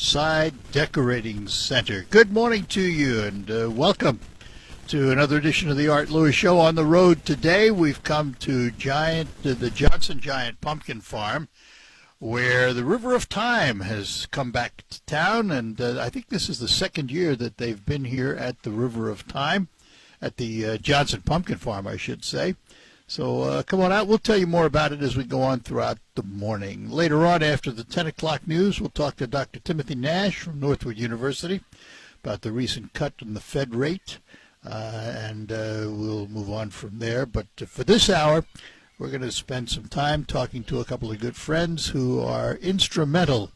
Side Decorating Center. Good morning to you, and welcome to another edition of the Art Lewis Show. On the road today, we've come to the Johnson Giant Pumpkin Farm, where the River of Time has come back to town, and I think this is the second year that they've been here at the River of Time, at the Johnson Pumpkin Farm, I should say. So come on out. We'll tell you more about it as we go on throughout the morning. Later on, after the 10 o'clock news, we'll talk to Dr. Timothy Nash from Northwood University about the recent cut in the Fed rate, and we'll move on from there. But for this hour, we're going to spend some time talking to a couple of good friends who are instrumental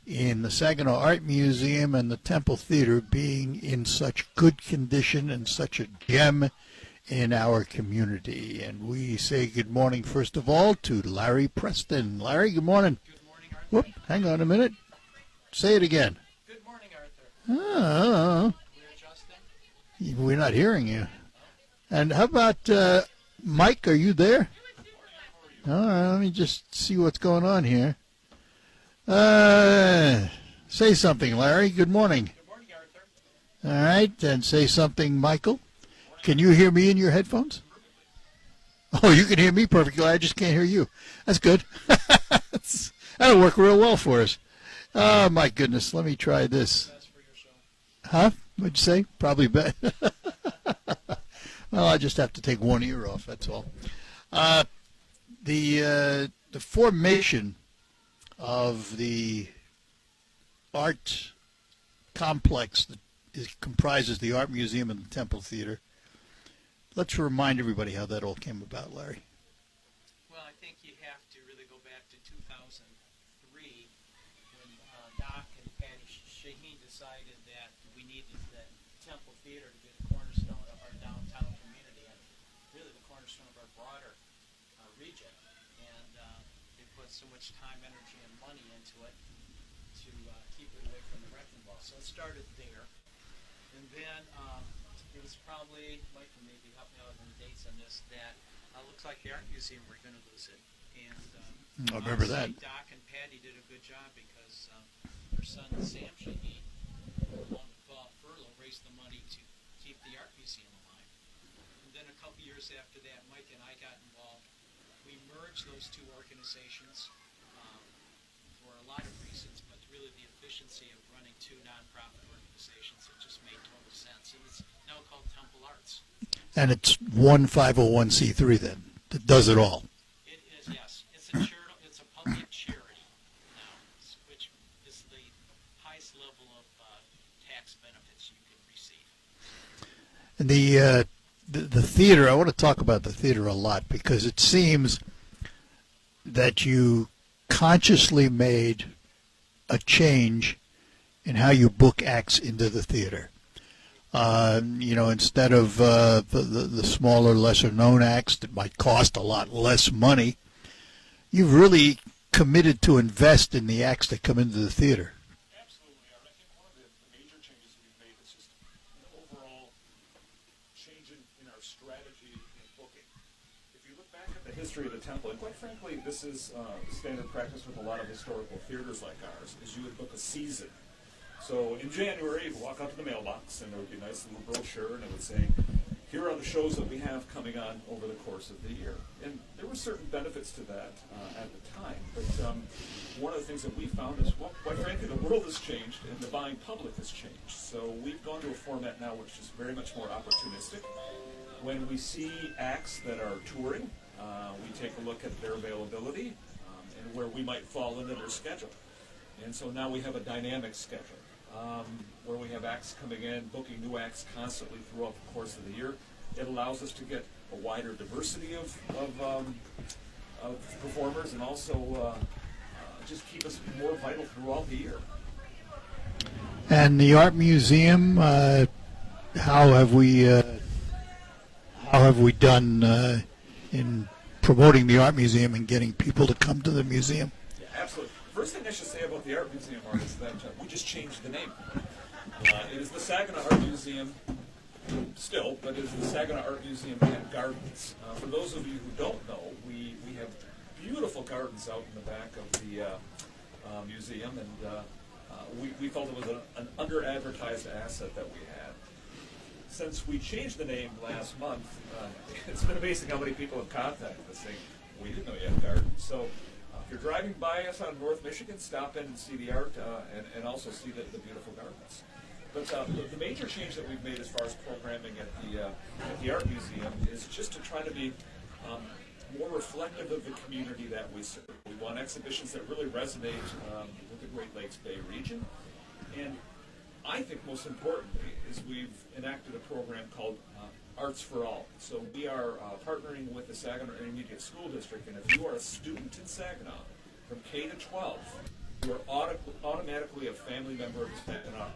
in the Saginaw Art Museum and the Temple Theater being in such good condition and such a gem in our community. And we say good morning, first of all, to Larry Preston. Larry, good morning. Good morning, Arthur. Whoop, hang on a minute. Say it again. Good morning, Arthur. Oh, We're adjusting. we're not hearing you. And how about Mike? Are you there? All right, let me just see what's going on here. Say something, Larry. Good morning. Good morning, Arthur. All right, and say something, Michael. Can you hear me in your headphones? Oh, you can hear me perfectly. I just can't hear you. That's good. That'll work real well for us. Oh, my goodness. Let me try this. That's for your show. Huh? What'd you say? Probably better. Well, I just have to take one ear off, that's all. The formation of the art complex that comprises the Art Museum and the Temple Theater. Let's remind everybody how that all came about, Larry. Well, I think you have to really go back to 2003 when Doc and Patty Shaheen decided that we needed the Temple Theater to be the cornerstone of our downtown community and really the cornerstone of our broader region. And they put so much time, energy, and money into it to keep it away from the wrecking ball. So it started there. And then it was probably, Mike can maybe help me out on the dates on this, that looks like the Art Museum, we're going to lose it. And I remember that. Doc and Patty did a good job because their son, Sam Shaheen, along with Paul Furlow, raised the money to keep the Art Museum alive. And then a couple years after that, Mike and I got involved. We merged those two organizations for a lot of reasons, but really the efficiency of running two nonprofit organizations, it just made total sense. And it's now called Temple Arts. And it's one 501c3 then that does it all. It is, yes. It's a charitable, it's a public charity now, which is the highest level of tax benefits you can receive. And the theater, I want to talk about the theater a lot because it seems that you consciously made a change in how you book acts into the theater. Instead of the smaller, lesser-known acts that might cost a lot less money, you've really committed to invest in the acts that come into the theater. Absolutely, Art. I think one of the major changes we've made is just an overall change in our strategy in booking. If you look back at the history of the Temple, and quite frankly, this is standard practice with a lot of historical theaters like ours, is you would book a season. So in January, you would walk out to the mailbox, and there would be a nice little brochure, and it would say, here are the shows that we have coming on over the course of the year. And there were certain benefits to that at the time. But one of the things that we found is, well, quite frankly, the world has changed, and the buying public has changed. So we've gone to a format now which is very much more opportunistic. When we see acts that are touring, we take a look at their availability and where we might fall into their schedule. And so now we have a dynamic schedule. Where we have acts coming in, booking new acts constantly throughout the course of the year. It allows us to get a wider diversity of performers and also just keep us more vital throughout the year. And the Art Museum, how have we done in promoting the Art Museum and getting people to come to the museum? Yeah, absolutely. First thing I should say about the Art Museum, Art, is that we just changed the name. It is the Saginaw Art Museum still, but it is the Saginaw Art Museum and Gardens. For those of you who don't know, we have beautiful gardens out in the back of the museum, and we felt it was an under-advertised asset that we had. Since we changed the name last month, it's been amazing how many people have contacted us saying, we didn't know you had gardens. So if you're driving by us out of North Michigan, stop in and see the art and also see the beautiful gardens. But the major change that we've made as far as programming at the Art Museum is just to try to be more reflective of the community that we serve. We want exhibitions that really resonate with the Great Lakes Bay region. And I think most importantly is we've enacted a program called Arts for All. So we are partnering with the Saginaw Intermediate School District, and if you are a student in Saginaw from K to 12, you are automatically a family member of the Saginaw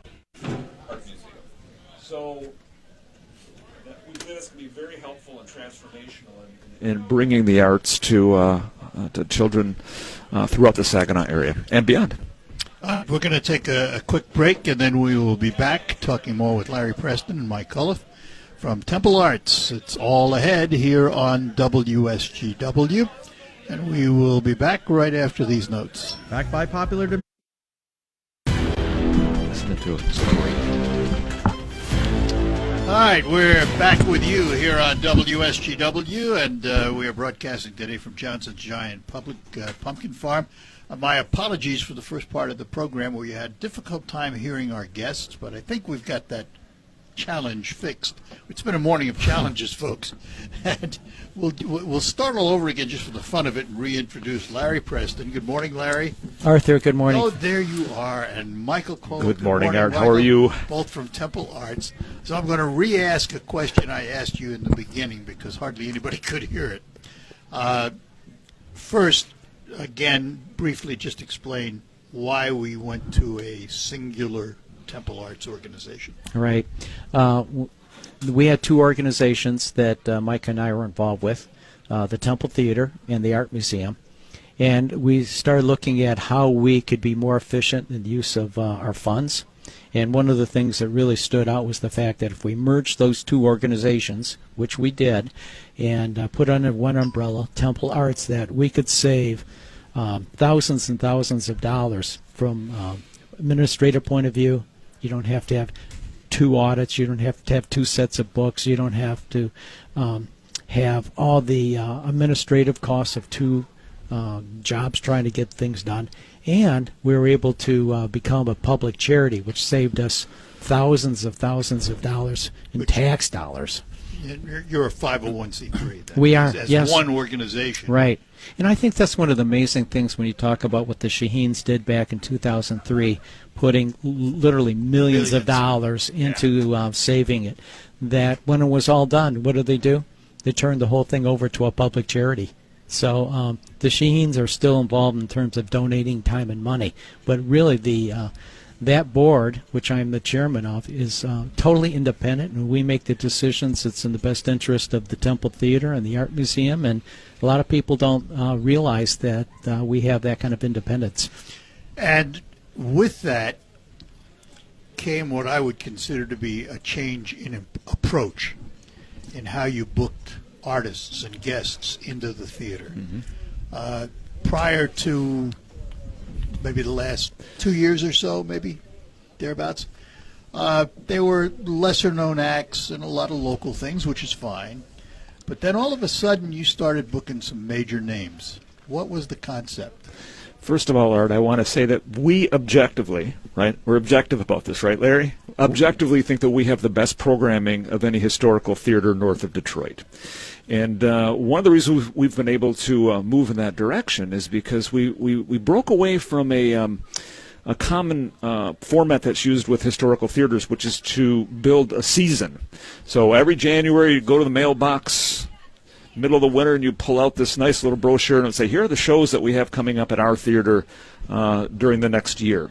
Art Museum. So we believe this can be very helpful and transformational in bringing the arts to children throughout the Saginaw area and beyond. We're going to take a quick break, and then we will be back talking more with Larry Preston and Mike Culliff from Temple Arts. It's all ahead here on WSGW, and we will be back right after these notes. Back by popular demand. Listening to it. It's great. All right, we're back with you here on WSGW, and we are broadcasting today from Johnson's Giant Public Pumpkin Farm. My apologies for the first part of the program where you had a difficult time hearing our guests, but I think we've got that challenge fixed. It's been a morning of challenges, folks. And we'll start all over again just for the fun of it and reintroduce Larry Preston. Good morning, Larry. Arthur, good morning. Oh, there you are. And Michael Cole. Good morning, Art. Michael, how are you? Both from Temple Arts. So I'm going to re-ask a question I asked you in the beginning because hardly anybody could hear it. First, again, briefly just explain why we went to a singular Temple Arts organization. Right. We had two organizations that Mike and I were involved with, the Temple Theater and the Art Museum. And we started looking at how we could be more efficient in the use of our funds. And one of the things that really stood out was the fact that if we merged those two organizations, which we did, and put under one umbrella, Temple Arts, that we could save thousands and thousands of dollars from administrative point of view. You don't have to have two audits. You don't have to have two sets of books. You don't have to have all the administrative costs of two jobs trying to get things done. And we were able to become a public charity, which saved us thousands of dollars in tax dollars. You're a 501c3. Then, we are, as yes. one organization. Right. And I think that's one of the amazing things when you talk about what the Shaheens did back in 2003, putting literally millions of dollars into saving it, that when it was all done, what did they do? They turned the whole thing over to a public charity. So the Shaheens are still involved in terms of donating time and money, but really that board, which I'm the chairman of, is totally independent, and we make the decisions that's in the best interest of the Temple Theater and the Art Museum, and a lot of people don't realize that we have that kind of independence. And with that came what I would consider to be a change in approach in how you booked artists and guests into the theater. Mm-hmm. Prior to maybe the last 2 years or so, maybe thereabouts, they were lesser-known acts and a lot of local things, which is fine. But then all of a sudden you started booking some major names. What was the concept? First of all, Art, I want to say that we objectively, right, we're objective about this, right, Larry? Objectively think that we have the best programming of any historical theater north of Detroit. And one of the reasons we've been able to move in that direction is because we broke away from a common format that's used with historical theaters, which is to build a season. So every January you go to the mailbox, middle of the winter, and you pull out this nice little brochure and say, here are the shows that we have coming up at our theater during the next year.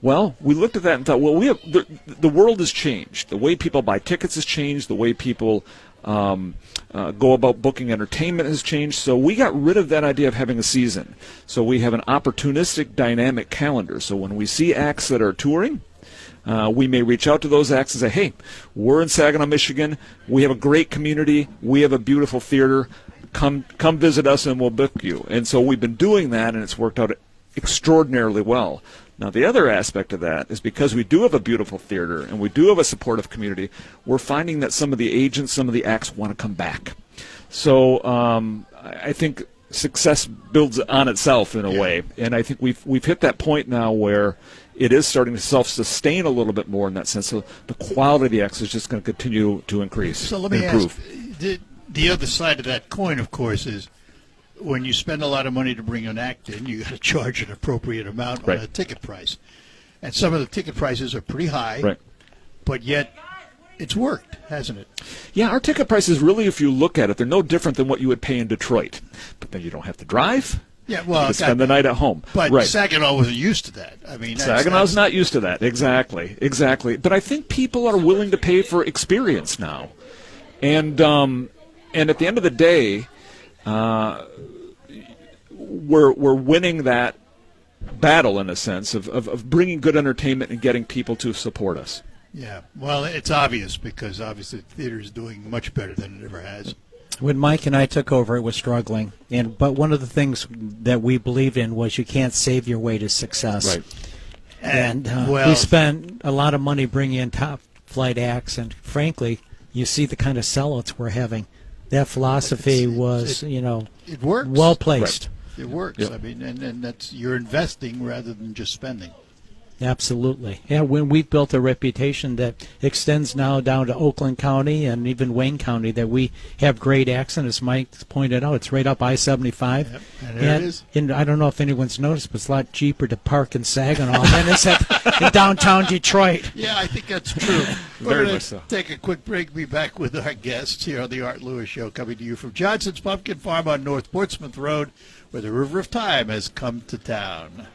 Well, we looked at that and thought, well, the world has changed. The way people buy tickets has changed. The way people go about booking entertainment has changed. So we got rid of that idea of having a season. So we have an opportunistic, dynamic calendar. So when we see acts that are touring, we may reach out to those acts and say, hey, we're in Saginaw, Michigan. We have a great community. We have a beautiful theater. Come visit us and we'll book you. And so we've been doing that, and it's worked out extraordinarily well. Now, the other aspect of that is because we do have a beautiful theater and we do have a supportive community, we're finding that some of the agents, some of the acts want to come back. So I think success builds on itself in a way, and I think we've hit that point now where it is starting to self-sustain a little bit more in that sense. So the quality of the acts is just going to continue to increase. So let me improve. ask, the other side of that coin, of course, is when you spend a lot of money to bring an act in, you got to charge an appropriate amount on a ticket price. And some of the ticket prices are pretty high, Right. but yet it's worked, hasn't it? Yeah, our ticket prices really, if you look at it, they're no different than what you would pay in Detroit. But then you don't have to drive. Yeah, You well, can spend the night at home. but right. Saginaw wasn't used to that. I mean, Saginaw's not used to that. Exactly. But I think people are willing to pay for experience now. And at the end of the day, we're winning that battle in a sense of bringing good entertainment and getting people to support us. Yeah, well, it's obvious because obviously the theater is doing much better than it ever has. When Mike and I took over, it was struggling, but one of the things that we believed in was you can't save your way to success. Right. And well, we spent a lot of money bringing in top flight acts, and frankly, you see the kind of sellouts we're having. That philosophy was, it works. well placed. It works. Yep. I mean, and that's you're investing rather than just spending. Absolutely. Yeah, when we've built a reputation that extends now down to Oakland County and even Wayne County, that we have great acts, and as Mike pointed out, it's right up I-75. Yep, and there it is. And I don't know if anyone's noticed, but it's a lot cheaper to park in Saginaw than it's in downtown Detroit. Yeah, I think that's true. We're Very going much so. to take a quick break. Be back with our guests here on the Art Lewis Show, coming to you from Johnson's Pumpkin Farm on North Portsmouth Road, where the River of Time has come to town.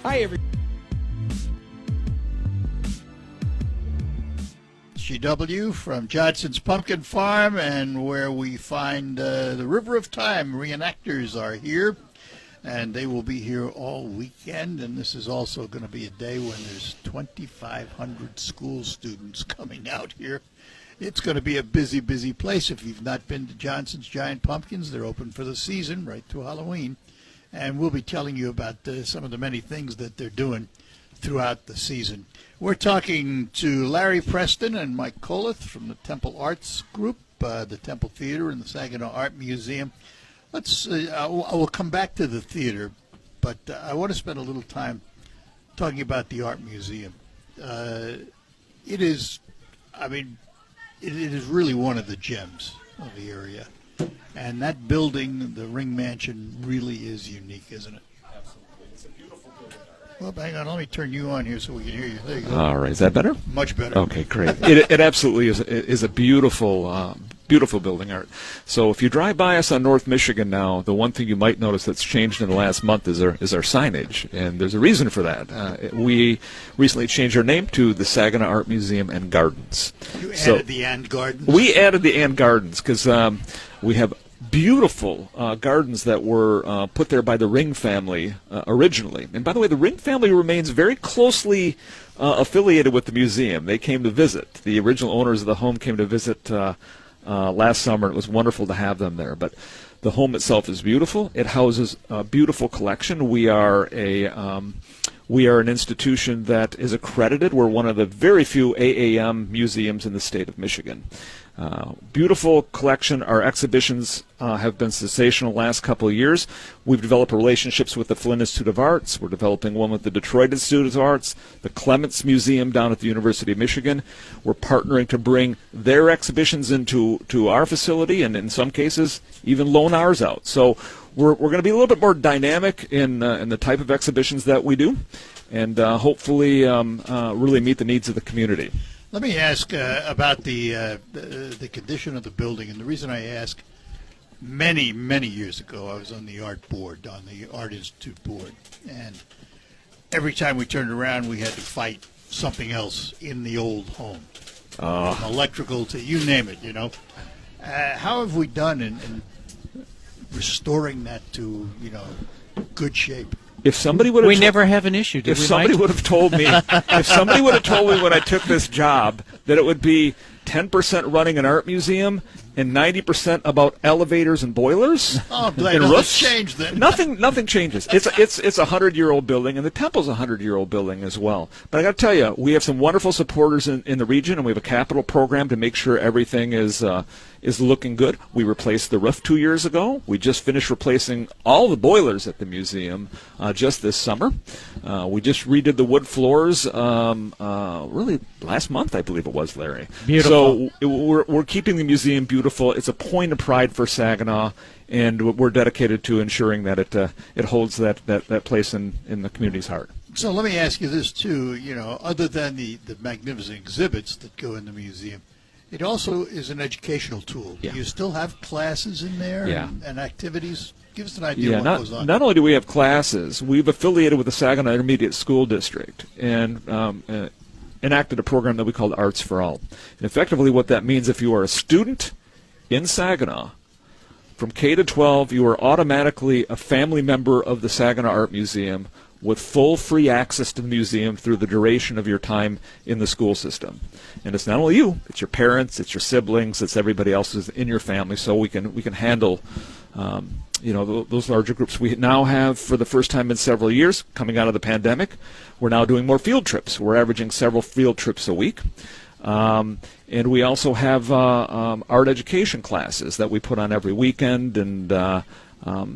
Hi, everyone. GW from Johnson's Pumpkin Farm, and where we find the River of Time reenactors are here, and they will be here all weekend. And this is also going to be a day when there's 2,500 school students coming out here. It's going to be a busy, busy place. If you've not been to Johnson's Giant Pumpkins, they're open for the season right through Halloween, and we'll be telling you about some of the many things that they're doing throughout the season. We're talking to Larry Preston and Mike Koleth from the Temple Arts Group, the Temple Theater and the Saginaw Art Museum. I will come back to the theater, but I want to spend a little time talking about the Art Museum. It is really one of the gems of the area. And that building, the Ring Mansion, really is unique, isn't it? Well, hang on. Let me turn you on here so we can hear you. There you go. All right. Is that better? Much better. Okay, great. It absolutely is a beautiful, beautiful building art. So if you drive by us on North Michigan now, the one thing you might notice that's changed in the last month is our signage, and there's a reason for that. We recently changed our name to the Saginaw Art Museum and Gardens. You added the and gardens? We added the and gardens because we have beautiful gardens that were put there by the Ring family originally. And by the way, the Ring family remains very closely affiliated with the museum. They came to visit. The original owners of the home came to visit last summer. It was wonderful to have them there. But the home itself is beautiful. It houses a beautiful collection. We are an institution that is accredited. We're one of the very few AAM museums in the state of Michigan. Beautiful collection. Our exhibitions have been sensational the last couple of years. We've developed relationships with the Flint Institute of Arts. We're developing one with the Detroit Institute of Arts, the Clements Museum down at the University of Michigan. We're partnering to bring their exhibitions into our facility, and in some cases even loan ours out. So we're going to be a little bit more dynamic in the type of exhibitions that we do, and hopefully really meet the needs of the community. Let me ask about the condition of the building. And the reason I ask, many, many years ago, I was on the art board, on the Art Institute board. And every time we turned around, we had to fight something else in the old home. From electrical to you name it, How have we done in restoring that to, good shape? If somebody would have We never have an issue, do if we, somebody Mike? would have told me when I took this job that it would be 10% running an art museum and 90% about elevators and boilers. Oh, I'm glad and nothing's roofs. changed then. Nothing changes. It's a 100-year-old building, and the temple's a 100-year-old building as well. But I got to tell you, we have some wonderful supporters in the region, and we have a capital program to make sure everything is looking good. We replaced the roof 2 years ago. We just finished replacing all the boilers at the museum just this summer. We just redid the wood floors really last month, I believe it was, Larry. Beautiful. So we're keeping the museum beautiful. It's a point of pride for Saginaw, and we're dedicated to ensuring that it holds that place in the community's heart. So let me ask you this too. Other than the magnificent exhibits that go in the museum, it also is an educational tool. Yeah. Do you still have classes in there Yeah. and activities? Give us an idea of what goes on. Not only do we have classes, we've affiliated with the Saginaw Intermediate School District and enacted a program that we called Arts for All. And effectively what that means, if you are a student in Saginaw, from K to 12, you are automatically a family member of the Saginaw Art Museum with full free access to the museum through the duration of your time in the school system. And it's not only you, it's your parents, it's your siblings, it's everybody else who's in your family, so we can handle those larger groups. We now have, for the first time in several years, coming out of the pandemic, we're now doing more field trips. We're averaging several field trips a week. And we also have art education classes that we put on every weekend, and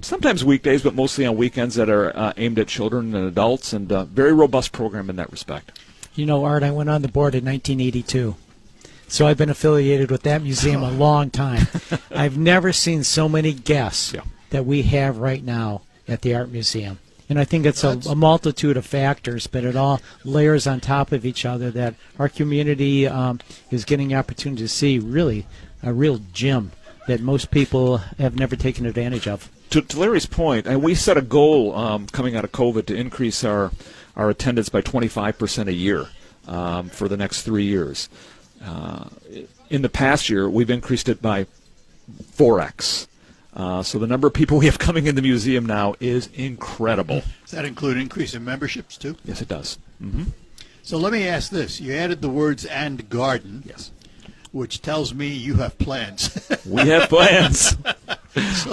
sometimes weekdays, but mostly on weekends, that are aimed at children and adults, and a very robust program in that respect. Art, I went on the board in 1982. So I've been affiliated with that museum a long time. I've never seen so many guests that we have right now at the Art Museum. And I think it's a multitude of factors, but it all layers on top of each other that our community is getting the opportunity to see really a real gem that most people have never taken advantage of. To Larry's point, we set a goal coming out of COVID to increase our attendance by 25% a year for the next 3 years. In the past year, we've increased it by 4x. So the number of people we have coming in the museum now is incredible. Does that include increase in memberships too? Yes, it does. Mm-hmm. So let me ask this. You added the words "and garden," Yes. which tells me you have plans. We have plans.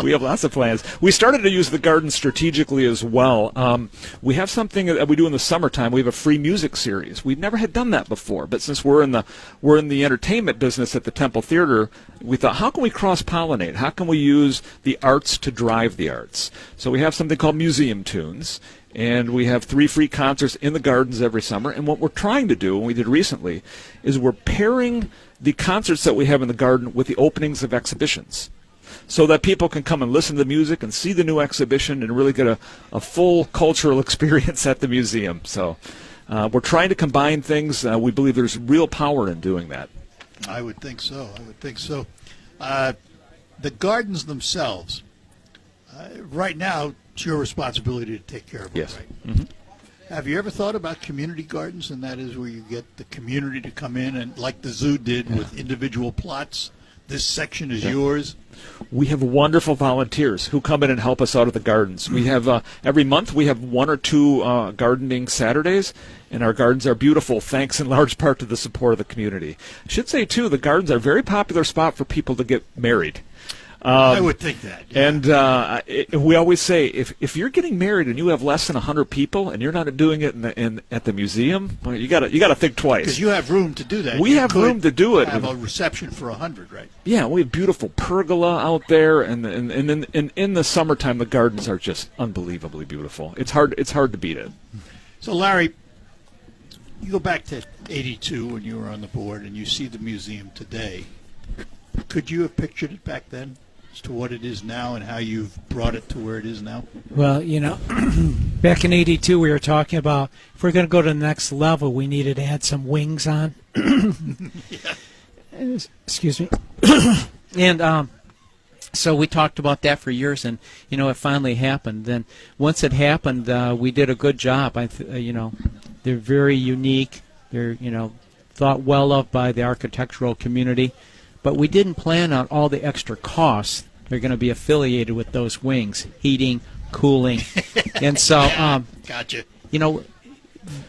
We have lots of plans. We started to use the garden strategically as well. We have something that we do in the summertime. We have a free music series. We've never had done that before, but since we're in the entertainment business at the Temple Theater, we thought, how can we cross-pollinate? How can we use the arts to drive the arts? So we have something called Museum Tunes, and we have 3 free concerts in the gardens every summer. And what we're trying to do, and we did recently, is we're pairing the concerts that we have in the garden with the openings of exhibitions, so that people can come and listen to the music and see the new exhibition and really get a full cultural experience at the museum. So we're trying to combine things. We believe there's real power in doing that. I would think so. The gardens themselves, right now, it's your responsibility to take care of them, Yes. right? Mm-hmm. Have you ever thought about community gardens, and that is where you get the community to come in and, like the zoo did, with individual plots? This section is yours. We have wonderful volunteers who come in and help us out at the gardens. We have every month we have 1 or 2 gardening Saturdays, and our gardens are beautiful thanks in large part to the support of the community. I should say, too, the gardens are a very popular spot for people to get married. I would think that. Yeah. And we always say, if you're getting married and you have less than 100 people and you're not doing it at the museum, well, you got to think twice. Because you have room to do that. We You have could room to do it. Have a reception for 100, right? Yeah, we have beautiful pergola out there, and in the summertime the gardens are just unbelievably beautiful. It's hard to beat it. So, Larry, you go back to '82 when you were on the board, and you see the museum today. Could you have pictured it back then as to what it is now and how you've brought it to where it is now? Well, back in '82 we were talking about if we're going to go to the next level, we needed to add some wings on. Excuse me. And so we talked about that for years, and it finally happened. Then once it happened, we did a good job. They're very unique. They're thought well of by the architectural community, but we didn't plan out all the extra costs that are going to be affiliated with those wings, heating, cooling, and so Gotcha.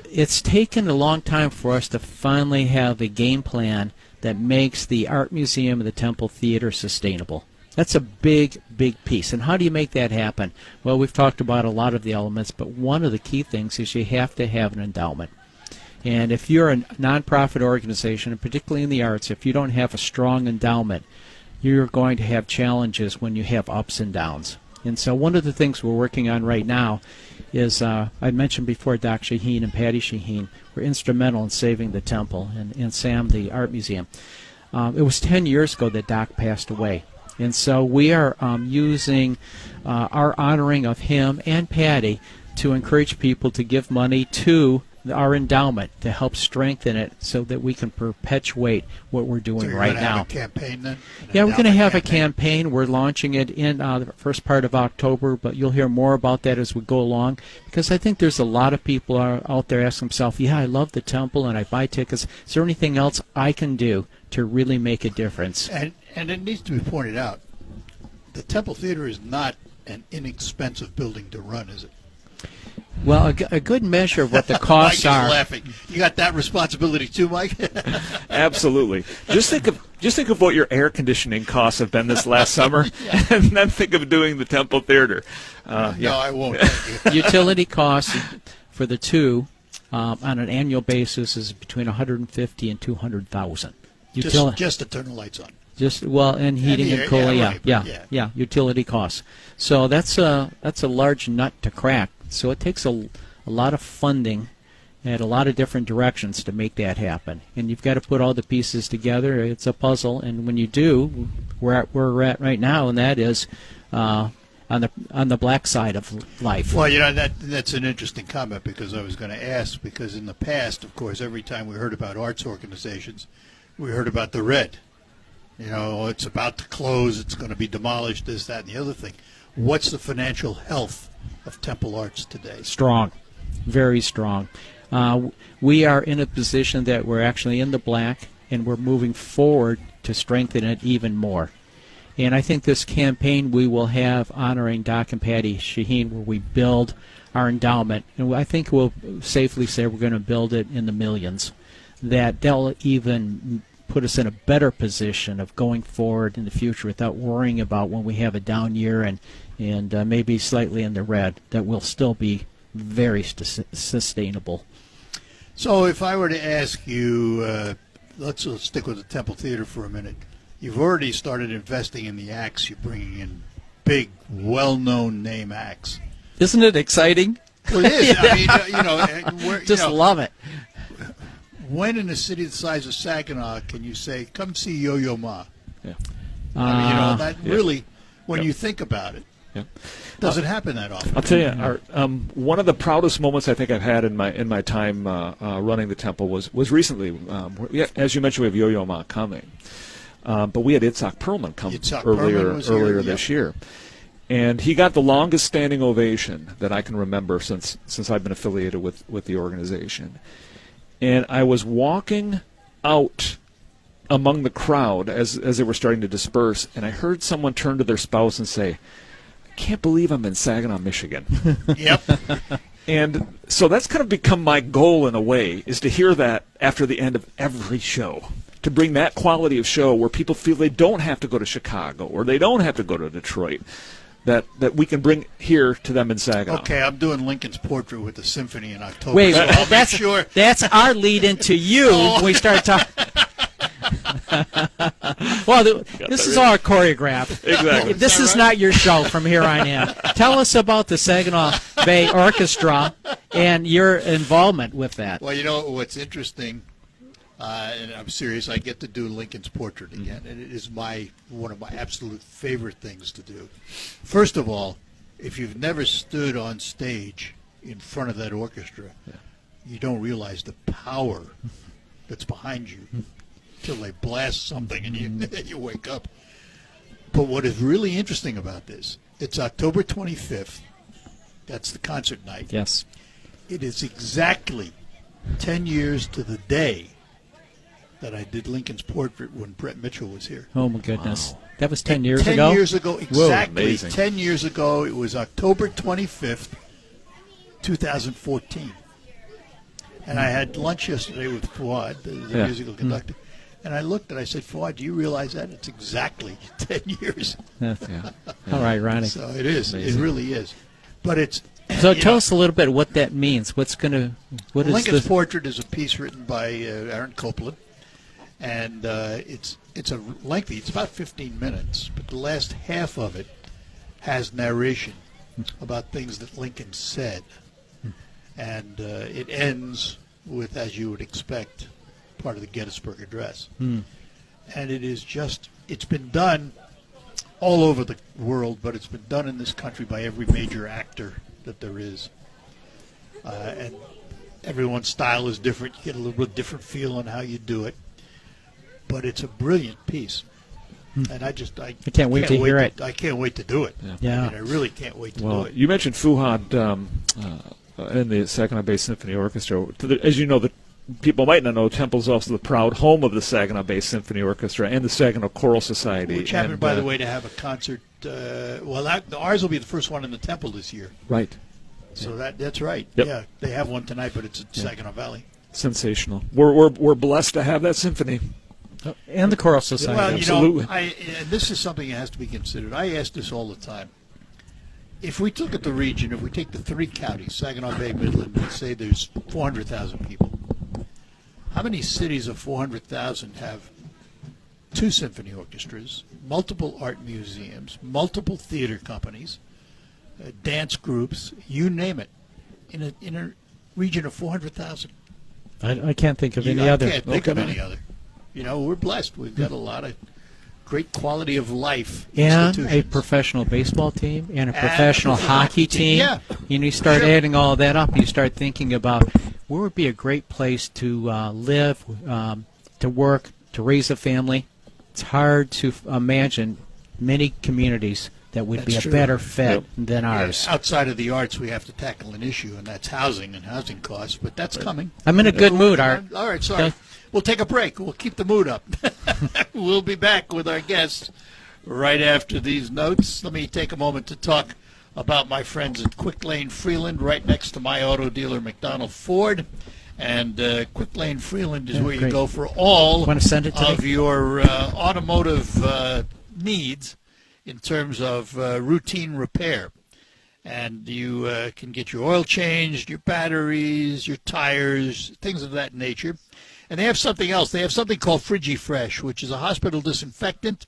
it's taken a long time for us to finally have a game plan that makes the Art Museum and the Temple Theater sustainable. That's a big, big piece. And how do you make that happen? Well, we've talked about a lot of the elements, but one of the key things is you have to have an endowment. And if you're a nonprofit organization, and particularly in the arts, if you don't have a strong endowment, you're going to have challenges when you have ups and downs. And so one of the things we're working on right now is, I mentioned before, Doc Shaheen and Patty Shaheen were instrumental in saving the temple, and Sam, the art museum. It was 10 years ago that Doc passed away. And so we are using our honoring of him and Patty to encourage people to give money to our endowment to help strengthen it so that we can perpetuate what we're doing So you're right gonna now. have a campaign then? Yeah, we're going to have a campaign. campaign. We're launching it in the first part of October, but you'll hear more about that as we go along, because I think there's a lot of people out there asking themselves, yeah, I love the temple and I buy tickets. Is there anything else I can do to really make a difference? And it needs to be pointed out, the Temple Theater is not an inexpensive building to run, is it? Well, a good measure of what the costs Mike is are. laughing. You got that responsibility too, Mike? Absolutely. Just think of what your air conditioning costs have been this last summer, and then think of doing the Temple Theater. No, I won't. Thank you. Utility costs for the two on an annual basis is between $150,000 and $200,000. Just to turn the lights on. And heating the and cooling, air, yeah, right, yeah, utility costs. So that's a large nut to crack. So it takes a lot of funding at a lot of different directions to make that happen. And you've got to put all the pieces together. It's a puzzle, and when you do, where we're at right now, and that is on the black side of life. Well, that's an interesting comment, because I was going to ask, because in the past, of course, every time we heard about arts organizations, we heard about the red. It's about to close, it's going to be demolished, this, that, and the other thing. What's the financial health of Temple Arts today? Strong, very strong. We are in a position that we're actually in the black, and we're moving forward to strengthen it even more. And I think this campaign we will have honoring Doc and Patty Shaheen, where we build our endowment, and I think we'll safely say we're going to build it in the millions, that they'll even put us in a better position of going forward in the future without worrying about when we have a down year and maybe slightly in the red, that we'll still be very sustainable. So if I were to ask you, let's stick with the Temple Theater for a minute. You've already started investing in the acts. You're bringing in big, well-known name acts. Isn't it exciting? Well, it is. I mean, Love it. When in a city the size of Saginaw can you say, come see Yo-Yo Ma? Yeah. I mean, that yeah. really, when Yep. you think about it, Yeah. doesn't happen that often. I'll tell you, one of the proudest moments I think I've had in my time running the temple was recently. As you mentioned, we have Yo-Yo Ma coming, but we had Itzhak Perlman come Itzhak Perlman was here, earlier this year, and he got the longest standing ovation that I can remember since I've been affiliated with the organization. And I was walking out among the crowd as they were starting to disperse, and I heard someone turn to their spouse and say, I can't believe I'm in Saginaw, Michigan. Yep. And so that's kind of become my goal in a way, is to hear that after the end of every show, to bring that quality of show where people feel they don't have to go to Chicago or they don't have to go to Detroit, that we can bring here to them in Saginaw. Okay, I'm doing Lincoln's Portrait with the symphony in October. Wait, so I'll that's make sure. That's our lead into you when we start talking. Well, this is all choreographed. Exactly. This is not your show from here on in. Tell us about the Saginaw Bay Orchestra and your involvement with that. Well, what's interesting, and I'm serious, I get to do Lincoln's Portrait again, and it is one of my absolute favorite things to do. First of all, if you've never stood on stage in front of that orchestra, you don't realize the power that's behind you till they blast something and you wake up. But what is really interesting about this, it's October 25th. That's the concert night. Yes. It is exactly 10 years to the day that I did Lincoln's Portrait when Brett Mitchell was here. Oh, my goodness. That was 10 years 10 ago? years ago, exactly. amazing. 10 years ago, it was October 25th, 2014. And I had lunch yesterday with Fuad, the musical conductor, And I looked and I said, Fuad, do you realize that? It's exactly 10 years. Yeah. How ironic. So it is. Amazing. It really is. But it's. So you tell know, us a little bit what that means. What is Lincoln's the Portrait is a piece written by Aaron Copland. And it's a lengthy. It's about 15 minutes. But the last half of it has narration about things that Lincoln said. And it ends with, as you would expect, part of the Gettysburg Address. And it is just, it's been done all over the world, but it's been done in this country by every major actor that there is. And everyone's style is different. You get a little bit different feel on how you do it. But it's a brilliant piece. And I can't wait to hear it. I can't wait to do it. Yeah. I mean, I really can't wait to do Well, it. you mentioned Fuad in the Saginaw Bay Symphony Orchestra. As you know, the people might not know, Temple's also the proud home of the Saginaw Bay Symphony Orchestra and the Saginaw Choral Society. Which happened, and, by the way, to have a concert. Ours will be the first one in the Temple this year. Right. So that's right. Yep. Yeah, they have one tonight, but it's at Saginaw Valley. Sensational. We're blessed to have that symphony. and the Choral Society? Well, Absolutely. and this is something that has to be considered. I ask this all the time. If we look at the region, if we take the three counties, Saginaw Bay, Midland, and say there's 400,000 people, how many cities of 400,000 have two symphony orchestras, multiple art museums, multiple theater companies, dance groups, you name it, in a region of 400,000? I can't think of any I other. can't think of any other. You know, we're blessed. We've got a lot of great quality of life And a institutions. professional baseball team and a And a professional hockey team. yeah. You start Sure. adding all that up, you start thinking about where would be a great place to live, to work, to raise a family. It's hard to imagine many communities that would be That's a true. better fit Yep. than ours. Outside of the arts, we have to tackle an issue, and that's housing and housing costs, but that's coming. I'm in a good mood, Art. All right, sorry. Okay. We'll take a break. We'll keep the mood up. We'll be back with our guests right after these notes. Let me take a moment to talk about my friends at Quick Lane Freeland, right next to my auto dealer, McDonald Ford. And Quick Lane Freeland is Yeah, where you great. go for all Want to send it to of me? your automotive needs in terms of routine repair. And you can get your oil changed, your batteries, your tires, things of that nature. And they have something else. They have something called FrigiFresh, which is a hospital disinfectant.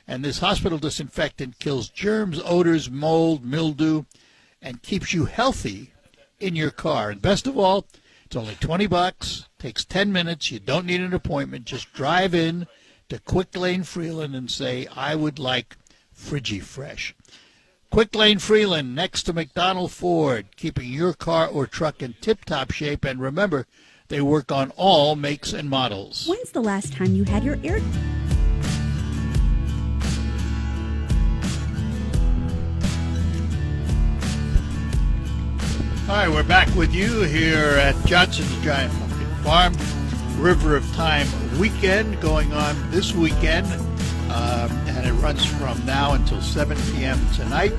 And this hospital disinfectant kills germs, odors, mold, mildew, and keeps you healthy in your car. And best of all, it's only $20, takes 10 minutes. You don't need an appointment. Just drive in to Quick Lane Freeland and say, I would like FrigiFresh. Quick Lane Freeland, next to McDonald Ford, keeping your car or truck in tip-top shape. And remember, they work on all makes and models. When's the last time you had your air... All right, we're back with you here at Johnson's Giant Pumpkin Farm. River of Time weekend going on this weekend, and it runs from now until 7 p.m. tonight.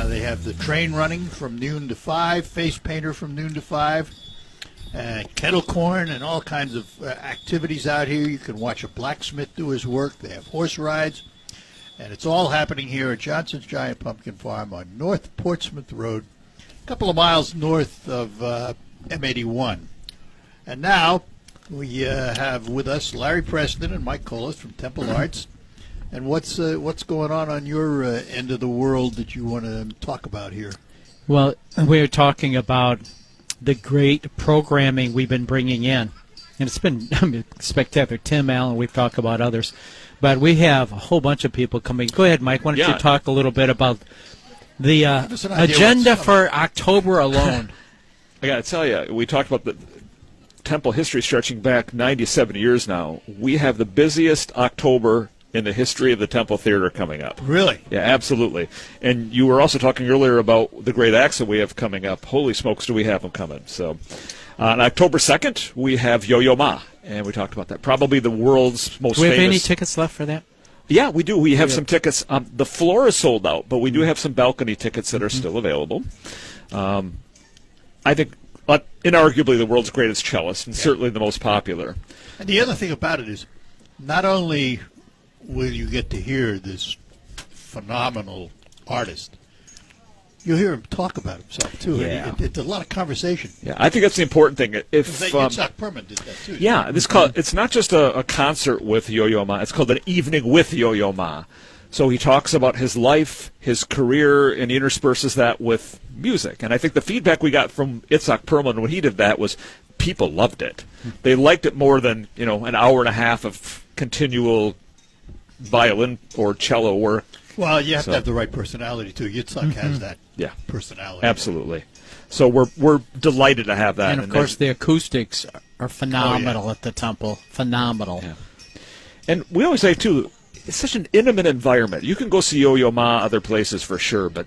They have the train running from noon to 5, face painter from noon to 5, kettle corn, and all kinds of activities out here. You can watch a blacksmith do his work. They have horse rides, and it's all happening here at Johnson's Giant Pumpkin Farm on North Portsmouth Road, a couple of miles north of M81. And now we have with us Larry Preston and Mike Colas from Temple Arts. And what's going on your end of the world that you want to talk about here? Well, we're talking about the great programming we've been bringing in. And it's been spectacular. Tim Allen, we've talked about others. But we have a whole bunch of people coming. Go ahead, Mike. Why don't Yeah. you talk a little bit about the us an idea agenda what's for October alone? I got to tell you, we talked about the Temple history stretching back 97 years now. We have the busiest October in the history of the Temple Theater coming up. Really? Yeah, absolutely. And you were also talking earlier about the great acts that we have coming up. Holy smokes, do we have them coming. So on October 2nd, we have Yo-Yo Ma, and we talked about that. Probably the world's most Do we have famous. any tickets left for that? Yeah, we do. We have some tickets. The floor is sold out, but we do have some balcony tickets that are still available. I think inarguably the world's greatest cellist and certainly the most popular. And the other thing about it is, not only will you get to hear this phenomenal artist, you'll hear him talk about himself too. Yeah. And it's a lot of conversation. Yeah, I think that's the important thing. If Yitzhak Perman did that too. yeah, it's not just a concert with Yo-Yo Ma. It's called an evening with Yo-Yo Ma. So he talks about his life, his career, and he intersperses that with music. And I think the feedback we got from Yitzhak Perman when he did that was people loved it. They liked it more than an hour and a half of continual violin or cello work. Well, you have to have the right personality too. Yitzhak has that Yeah, personality. absolutely. So we're delighted to have that. And of course, the acoustics are phenomenal at the temple. Phenomenal. Yeah. And we always say too, it's such an intimate environment. You can go see Yo-Yo Ma other places for sure, but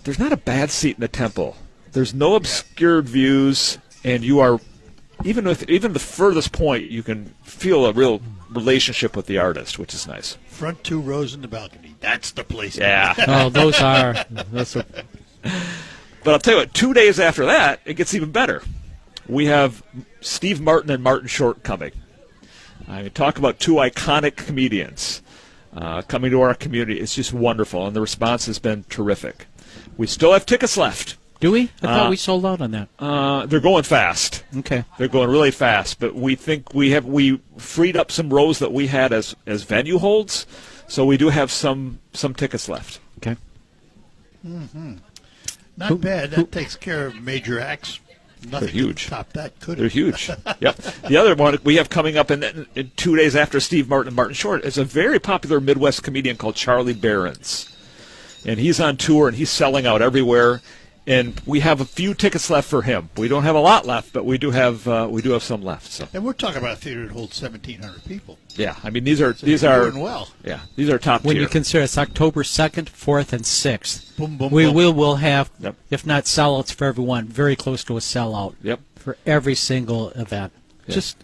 there's not a bad seat in the temple. There's no obscured views, and you are even the furthest point, you can feel a real relationship with the artist, which is nice. Front 2 rows in the balcony. That's the place. Yeah. Oh, those are. But I'll tell you what, 2 days after that, it gets even better. We have Steve Martin and Martin Short coming. I mean, talk about two iconic comedians coming to our community. It's just wonderful, and the response has been terrific. We still have tickets left. Do we? I thought we sold out on that. They're going fast. Okay. They're going really fast, but we think we freed up some rows that we had as venue holds, so we do have some tickets left. Okay. Not bad. That takes care of major acts. Nothing They're huge. could top that, could it? They're huge. Yep. The other one we have coming up in 2 days after Steve Martin and Martin Short is a very popular Midwest comedian called Charlie Behrens. And he's on tour, and he's selling out everywhere. And we have a few tickets left for him. We don't have a lot left, but we do have some left. So. And we're talking about a theater that holds 1,700 people. Yeah, I mean these are You're doing well. Yeah, these are top When tier. you consider it's October 2nd, 4th, and 6th, Boom, boom, we boom. will have, Yep. if not sellouts for everyone, very close to a sellout. Yep. For every single event. Yeah. Just,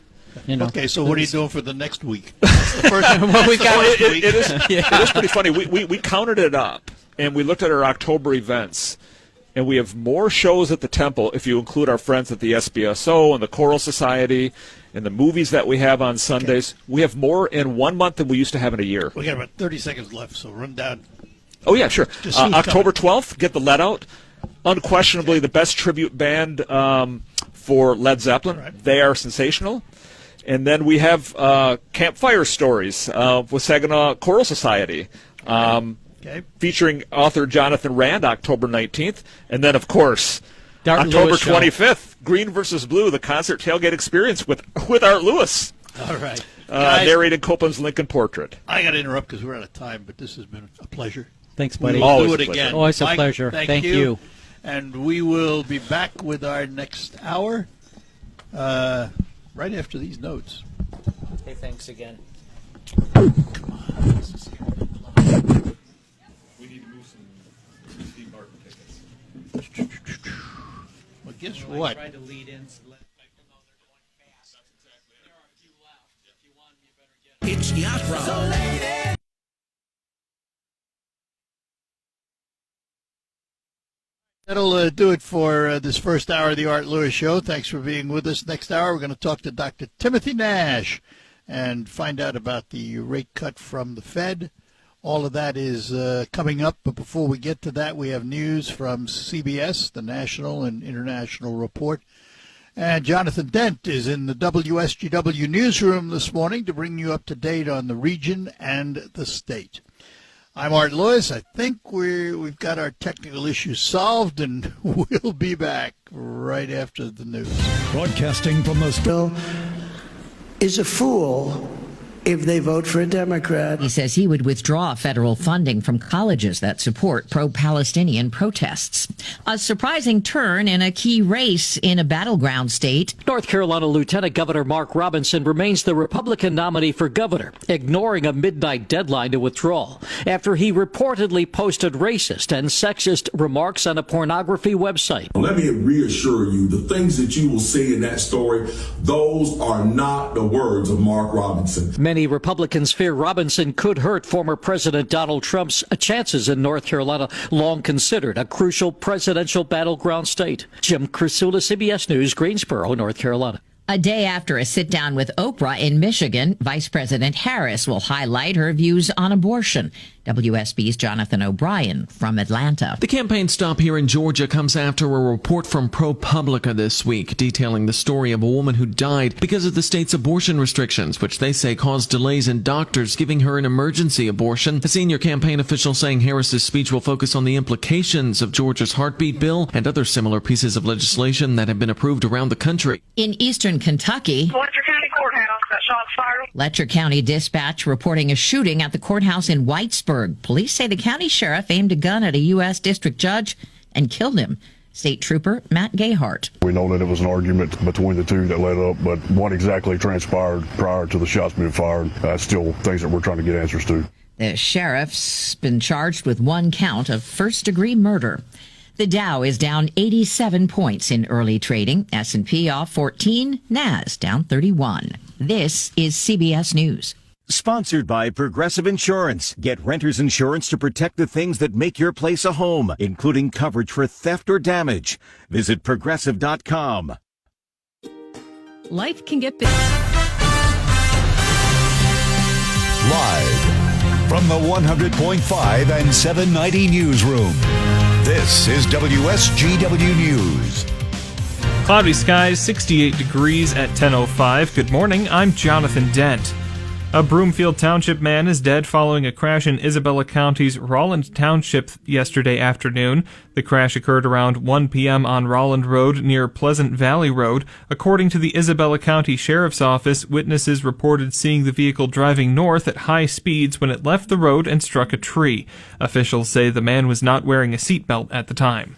Okay, so what are you doing for the next week? That's the first, Well, we that's the got first it, week. it is pretty funny. We counted it up, and we looked at our October events, and we have more shows at the temple if you include our friends at the SBSO and the Choral Society and the movies that we have on Sundays. We have more in 1 month than we used to have in a year. We got about 30 seconds left, so run down. Oh, yeah, sure. Just who's October 12th, get the let out. Unquestionably the best tribute band for Led Zeppelin. Right. They are sensational. And then we have Campfire Stories with Saginaw Choral Society. Okay. Featuring author Jonathan Rand, October 19th. And then, of course, Art October Lewis show. 25th, Green versus Blue, the concert tailgate experience with Art Lewis, All right. Guys, narrating Copeland's Lincoln Portrait. I got to interrupt because we're out of time, but this has been a pleasure. Thanks, We buddy. will Always do a it pleasure. again. Always a Mike, pleasure. Thank you. you. And we will be back with our next hour right after these notes. Hey, thanks again. We need to move some Steve Martin tickets. Well, guess I what? tried to lead in so let people know they're going fast. There are a few left. If you want them, you better get them. It's Yacht Round. That'll do it for this first hour of the Art Lewis Show. Thanks for being with us. Next hour, we're going to talk to Dr. Timothy Nash and find out about the rate cut from the Fed. All of that is coming up, but before we get to that, we have news from CBS, the National and International Report. And Jonathan Dent is in the WSGW newsroom this morning to bring you up to date on the region and the state. I'm Art Lewis. I think we've got our technical issues solved, and we'll be back right after the news. Broadcasting from the Bill is a fool if they vote for a Democrat. He says he would withdraw federal funding from colleges that support pro-Palestinian protests. A surprising turn in a key race in a battleground state. North Carolina Lieutenant Governor Mark Robinson remains the Republican nominee for governor, ignoring a midnight deadline to withdraw after he reportedly posted racist and sexist remarks on a pornography website. Let me reassure you, the things that you will see in that story, those are not the words of Mark Robinson. Many Many Republicans fear Robinson could hurt former President Donald Trump's chances in North Carolina, long considered a crucial presidential battleground state. Jim Crisula, CBS News, Greensboro, North Carolina. A day after a sit-down with Oprah in Michigan, Vice President Harris will highlight her views on abortion. WSB's Jonathan O'Brien from Atlanta. The campaign stop here in Georgia comes after a report from ProPublica this week detailing the story of a woman who died because of the state's abortion restrictions, which they say caused delays in doctors giving her an emergency abortion. A senior campaign official saying Harris's speech will focus on the implications of Georgia's heartbeat bill and other similar pieces of legislation that have been approved around the country. In eastern Kentucky, Letcher County Courthouse, that shot's fired. Letcher County Dispatch reporting a shooting at the courthouse in Whitesburg. Police say the county sheriff aimed a gun at a U.S. district judge and killed him. State Trooper Matt Gayhart. We know that it was an argument between the two that led up, but what exactly transpired prior to the shots being fired, still things that we're trying to get answers to. The sheriff's been charged with one count of first-degree murder. The Dow is down 87 points in early trading. S&P off 14, NAS down 31. This is CBS News. Sponsored by Progressive Insurance. Get renter's insurance to protect the things that make your place a home, including coverage for theft or damage. Visit Progressive.com. Life can get big. Live from the 100.5 and 790 newsroom, this is WSGW News. Cloudy skies, 68 degrees at 10:05. Good morning, I'm Jonathan Dent. A Broomfield Township man is dead following a crash in Isabella County's Rolland Township yesterday afternoon. The crash occurred around 1 p.m. on Rolland Road near Pleasant Valley Road. According to the Isabella County Sheriff's Office, witnesses reported seeing the vehicle driving north at high speeds when it left the road and struck a tree. Officials say the man was not wearing a seatbelt at the time.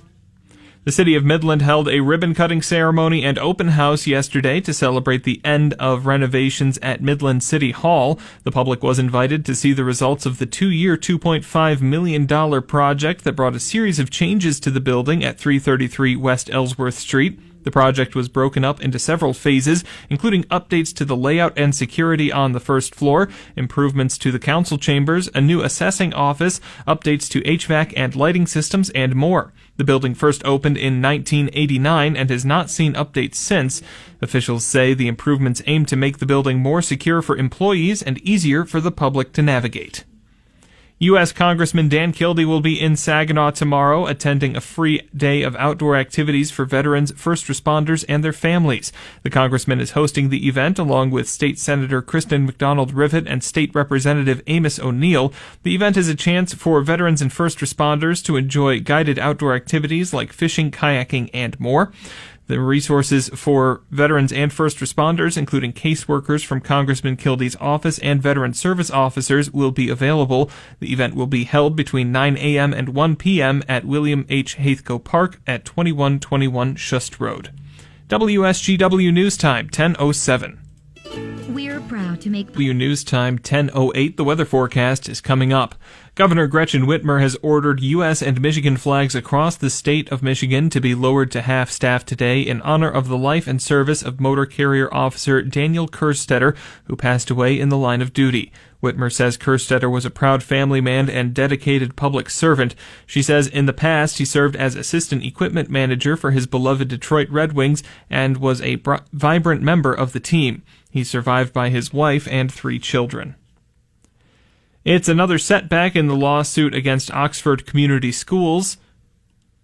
The city of Midland held a ribbon-cutting ceremony and open house yesterday to celebrate the end of renovations at Midland City Hall. The public was invited to see the results of the two-year, $2.5 million project that brought a series of changes to the building at 333 West Ellsworth Street. The project was broken up into several phases, including updates to the layout and security on the first floor, improvements to the council chambers, a new assessing office, updates to HVAC and lighting systems, and more. The building first opened in 1989 and has not seen updates since. Officials say the improvements aim to make the building more secure for employees and easier for the public to navigate. U.S. Congressman Dan Kildee will be in Saginaw tomorrow, attending a free day of outdoor activities for veterans, first responders, and their families. The congressman is hosting the event along with State Senator Kristen McDonald-Rivet and State Representative Amos O'Neill. The event is a chance for veterans and first responders to enjoy guided outdoor activities like fishing, kayaking, and more. The resources for veterans and first responders, including caseworkers from Congressman Kildee's office and veteran service officers, will be available. The event will be held between 9 a.m. and 1 p.m. at William H. Haithco Park at 2121 Shust Road. WSGW News Time, 10:07. We're proud to make News Time 10:08. The weather forecast is coming up. Governor Gretchen Whitmer has ordered U.S. and Michigan flags across the state of Michigan to be lowered to half-staff today in honor of the life and service of Motor Carrier Officer Daniel Kerstetter, who passed away in the line of duty. Whitmer says Kerstetter was a proud family man and dedicated public servant. She says in the past he served as assistant equipment manager for his beloved Detroit Red Wings and was a vibrant member of the team. He's survived by his wife and 3 children. It's another setback in the lawsuit against Oxford Community Schools.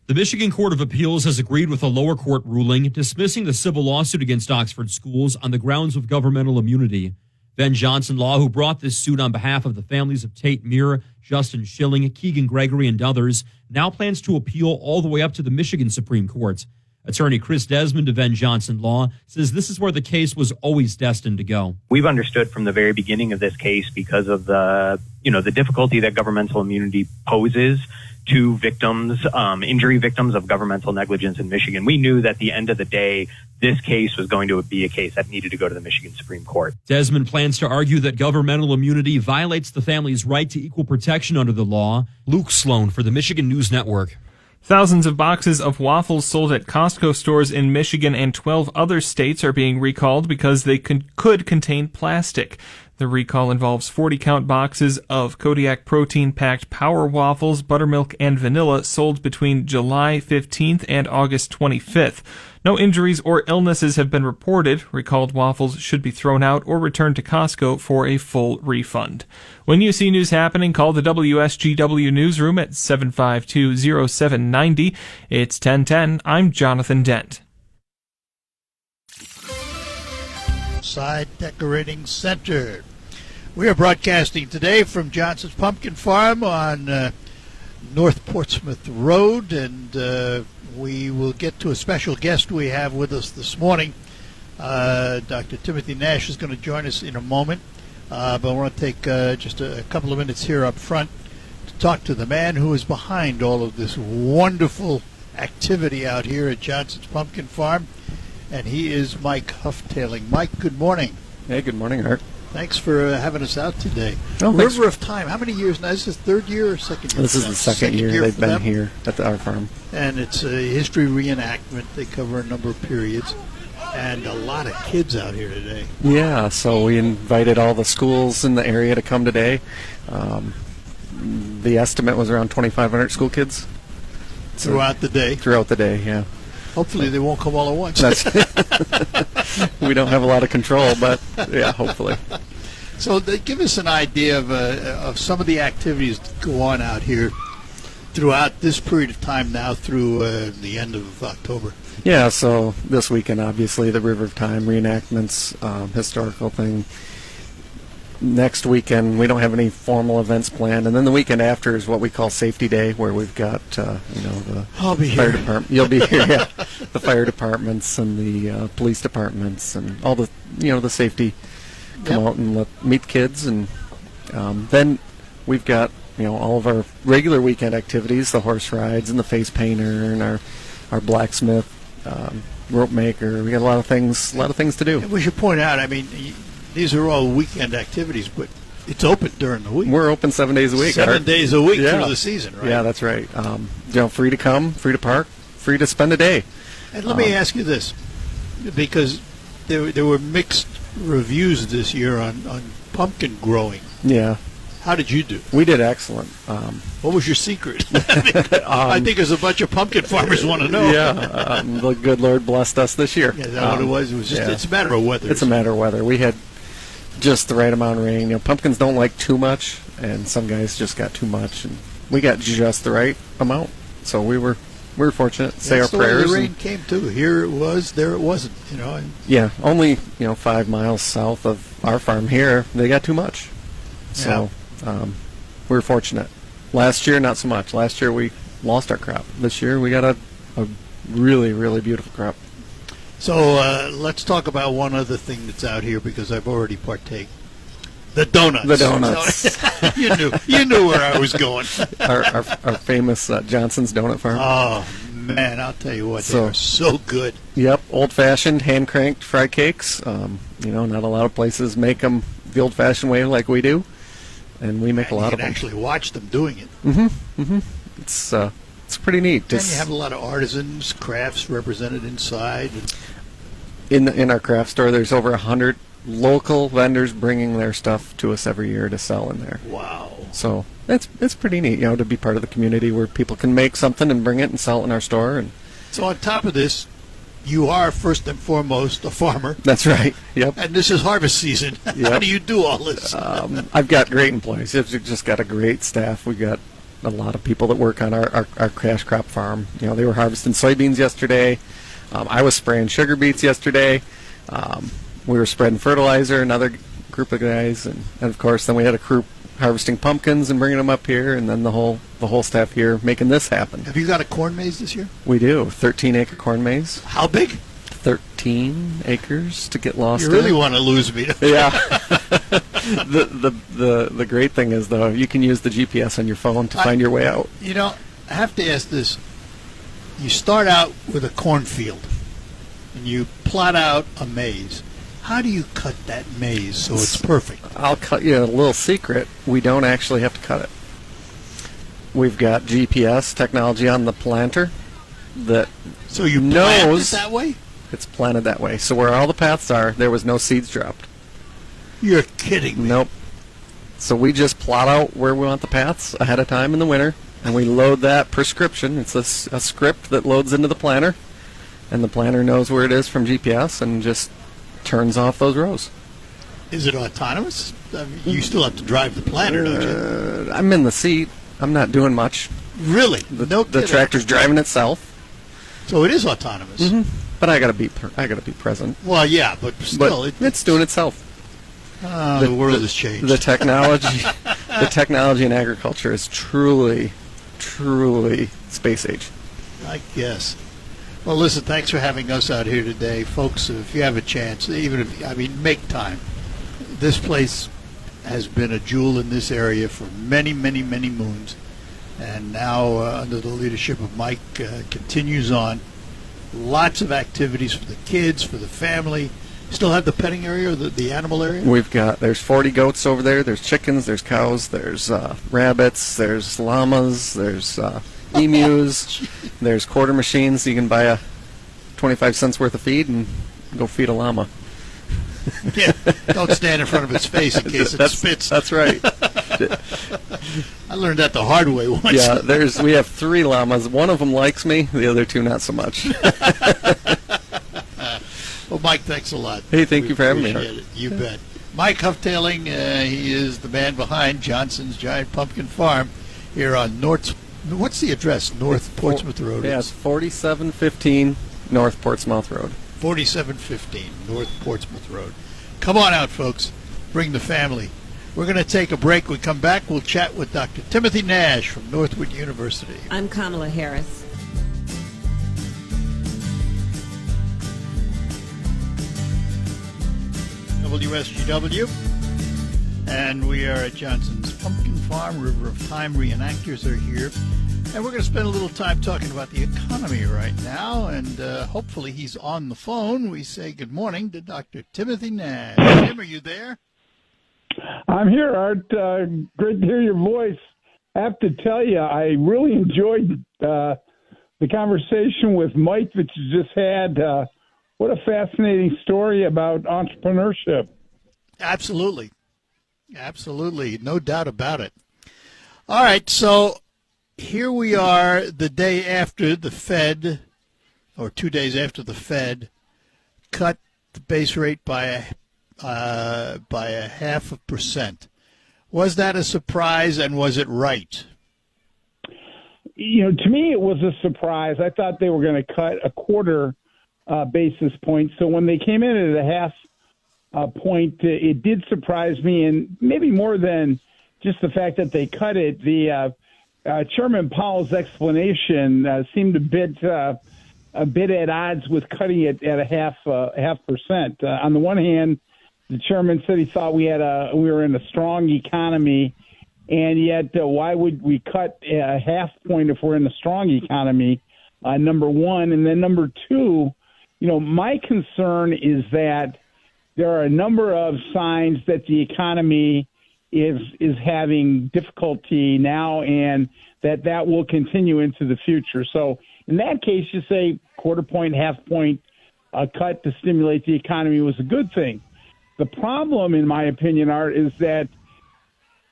The Michigan Court of Appeals has agreed with a lower court ruling dismissing the civil lawsuit against Oxford schools on the grounds of governmental immunity. Ben Johnson Law, who brought this suit on behalf of the families of Tate Muir, Justin Schilling, Keegan Gregory, and others, now plans to appeal all the way up to the Michigan Supreme Court. Attorney Chris Desmond of Ben Johnson Law says this is where the case was always destined to go. We've understood from the very beginning of this case, because of the difficulty that governmental immunity poses to victims, injury victims of governmental negligence in Michigan. We knew that at the end of the day, this case was going to be a case that needed to go to the Michigan Supreme Court. Desmond plans to argue that governmental immunity violates the family's right to equal protection under the law. Luke Sloan for the Michigan News Network. Thousands of boxes of waffles sold at Costco stores in Michigan and 12 other states are being recalled because they could contain plastic. The recall involves 40-count boxes of Kodiak protein-packed Power Waffles, buttermilk, and vanilla sold between July 15th and August 25th. No injuries or illnesses have been reported. Recalled waffles should be thrown out or returned to Costco for a full refund. When you see news happening, call the WSGW newsroom at 752-0790. It's 1010. I'm Jonathan Dent. Side Decorating Center. We are broadcasting today from Johnson's Pumpkin Farm on North Portsmouth Road, and we will get to a special guest we have with us this morning. Dr. Timothy Nash is going to join us in a moment, but I want to take just a couple of minutes here up front to talk to the man who is behind all of this wonderful activity out here at Johnson's Pumpkin Farm. And he is Mike Hufftailing. Mike, good morning. Hey, good morning, Art. Thanks for having us out today. Oh, River of Time, how many years now? Is this third year or second year? This is the second year they've been here at our farm. And it's a history reenactment. They cover a number of periods. And a lot of kids out here today. Yeah, so we invited all the schools in the area to come today. The estimate was around 2,500 school kids. Throughout the day? Throughout the day, yeah. Hopefully they won't come all at once. We don't have a lot of control, but yeah, hopefully. So give us an idea of some of the activities that go on out here throughout this period of time now through the end of October. Yeah, so this weekend, obviously, the River of Time reenactments, historical thing. Next weekend, we don't have any formal events planned, and then the weekend after is what we call Safety Day, where we've got, the I'll be fire here. department. You'll be here, yeah. The fire departments and the police departments and all the, the safety come out and meet kids, and then we've got, all of our regular weekend activities, the horse rides and the face painter and our blacksmith, rope maker. We got a lot of things to do. And we should point out, these are all weekend activities, but it's open during the week. We're open 7 days a week. 7 days a week through the season, right? Yeah, that's right. Free to come, free to park, free to spend a day. And let me ask you this, because there were mixed reviews this year on pumpkin growing. Yeah. How did you do? We did excellent. What was your secret? I think there's a bunch of pumpkin farmers want to know. Yeah, the good Lord blessed us this year. Yeah, is that what it was? It was just it's a matter of weather. It's a matter of weather. We had just the right amount of rain. Pumpkins don't like too much, and some guys just got too much, and we got just the right amount. So we were fortunate to say our prayers. The rain came too. Here it was, there it wasn't. Yeah, only 5 miles south of our farm here, they got too much. So we were fortunate. Last year, not so much. Last year we lost our crop. This year we got a really, really beautiful crop. So let's talk about one other thing that's out here, because I've already partaken. The donuts. The donuts. you knew where I was going. our famous Johnson's Donut Farm. Oh man, I'll tell you what, they are so good. Yep, old-fashioned, hand-cranked fry cakes. Not a lot of places make them the old-fashioned way like we do, and we make a lot of them. You can actually watch them doing it. It's pretty neat. And you have a lot of artisans, crafts represented inside. In our craft store, there's over 100 local vendors bringing their stuff to us every year to sell in there. Wow. So it's pretty neat, to be part of the community where people can make something and bring it and sell it in our store. And so on top of this, you are first and foremost a farmer. That's right. Yep. And this is harvest season. Yep. How do you do all this? I've got great employees. We've just got a great staff. We've got a lot of people that work on our cash crop farm. They were harvesting soybeans yesterday. I was spraying sugar beets yesterday. We were spreading fertilizer, another group of guys, and of course then we had a crew harvesting pumpkins and bringing them up here, and then the whole staff here making this happen. Have you got a corn maze this year? We do. 13-acre corn maze. How big? 13 acres to get lost. You really want to lose me. Yeah. The great thing is, though, you can use the GPS on your phone to find your way out. I have to ask this. You start out with a cornfield, and you plot out a maze. How do you cut that maze so it's perfect? I'll cut you a little secret. We don't actually have to cut it. We've got GPS technology on the planter that so you plant it that way? It's planted that way. So where all the paths are, there was no seeds dropped. You're kidding me. Nope. So we just plot out where we want the paths ahead of time in the winter, and we load that prescription. It's a script that loads into the planner, and the planner knows where it is from GPS and just turns off those rows. Is it autonomous? I mean, you still have to drive the planner, don't you? I'm in the seat. I'm not doing much. Really? The tractor's driving itself. So it is autonomous. Mm-hmm. But I gotta be present. Well, yeah, but still, it's doing itself. The world has changed. The technology in agriculture is truly space age. I guess. Well, listen, thanks for having us out here today, folks. If you have a chance, make time. This place has been a jewel in this area for many, many, many moons, and now under the leadership of Mike, continues on. Lots of activities for the kids, for the family. Still have the petting area, or the animal area? There's 40 goats over there. There's chickens, there's cows, there's rabbits, there's llamas, there's emus, there's quarter machines. You can buy a 25 cents worth of feed and go feed a llama. Yeah, don't stand in front of its face in case it spits. That's right. I learned that the hard way once. Yeah, we have 3 llamas. One of them likes me, the other 2 not so much. Well, Mike, thanks a lot. Hey, thank you for having me. Appreciate it. You bet. Mike Hufftailing, he is the man behind Johnson's Giant Pumpkin Farm here on what's the address? North Portsmouth Road. Yeah, it's 4715 North Portsmouth Road. 4715 North Portsmouth Road. Come on out, folks. Bring the family. We're going to take a break. When we come back, we'll chat with Dr. Timothy Nash from Northwood University. I'm Kamala Harris. WSGW, and we are at Johnson's Pumpkin Farm. River of Time reenactors are here, and we're going to spend a little time talking about the economy right now, and hopefully he's on the phone. We say good morning to Dr. Timothy Nash. Tim, are you there? I'm here, Art. Great to hear your voice. I have to tell you, I really enjoyed the conversation with Mike that you just had. What a fascinating story about entrepreneurship. Absolutely. Absolutely. No doubt about it. All right. So here we are the day after the Fed, or 2 days after the Fed, cut the base rate by a 0.5%. Was that a surprise, and was it right? To me, it was a surprise. I thought they were going to cut a quarter basis point. So when they came in at a half point, it did surprise me, and maybe more than just the fact that they cut it. The Chairman Powell's explanation seemed a bit at odds with cutting it at a half percent. On the one hand, the chairman said he thought we were in a strong economy, and yet why would we cut a half point if we're in a strong economy? Number one, and then number two. My concern is that there are a number of signs that the economy is having difficulty now, and that will continue into the future. So in that case, you say quarter point, half point cut to stimulate the economy was a good thing. The problem, in my opinion, Art, is that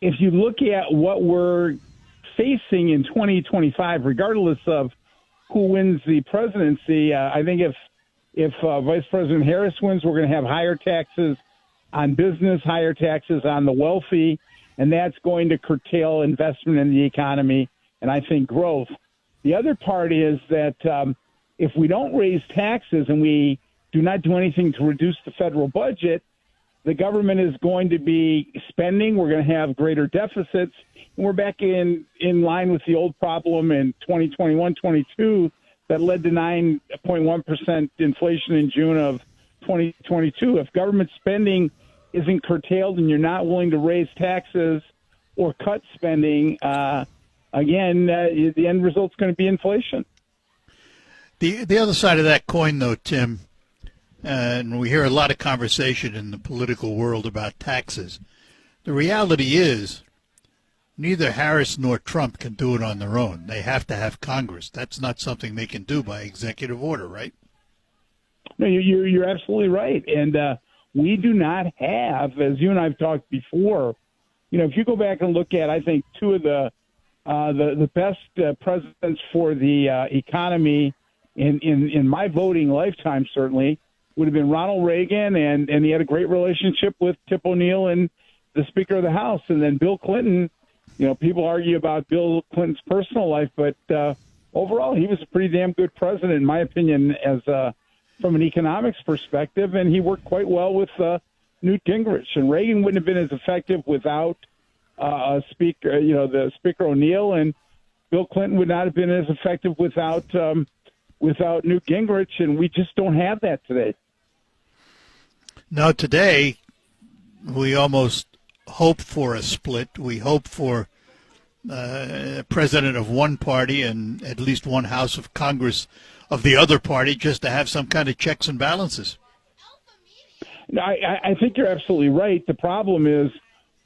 if you look at what we're facing in 2025, regardless of who wins the presidency, I think if Vice President Harris wins, we're going to have higher taxes on business, higher taxes on the wealthy, and that's going to curtail investment in the economy and I think growth. The other part is that if we don't raise taxes and we do not do anything to reduce the federal budget, the government is going to be spending. We're going to have greater deficits, and we're back in line with the old problem in 2021-22 that led to 9.1% inflation in June of 2022. If government spending isn't curtailed and you're not willing to raise taxes or cut spending, again, the end result's going to be inflation. The other side of that coin, though, Tim, and we hear a lot of conversation in the political world about taxes. The reality is neither Harris nor Trump can do it on their own. They have to have Congress. That's not something they can do by executive order, right? No, you're absolutely right. And we do not have, as you and I have talked before, if you go back and look at, I think, two of the best presidents for the economy in my voting lifetime, certainly, would have been Ronald Reagan, and he had a great relationship with Tip O'Neill and the Speaker of the House. And then Bill Clinton, people argue about Bill Clinton's personal life, but overall, he was a pretty damn good president, in my opinion, as from an economics perspective, and he worked quite well with Newt Gingrich. And Reagan wouldn't have been as effective without the Speaker O'Neill, and Bill Clinton would not have been as effective without Newt Gingrich, and we just don't have that today. Now, today, we almost hope for a split. We hope for a president of one party and at least one House of Congress of the other party, just to have some kind of checks and balances. I think you're absolutely right. The problem is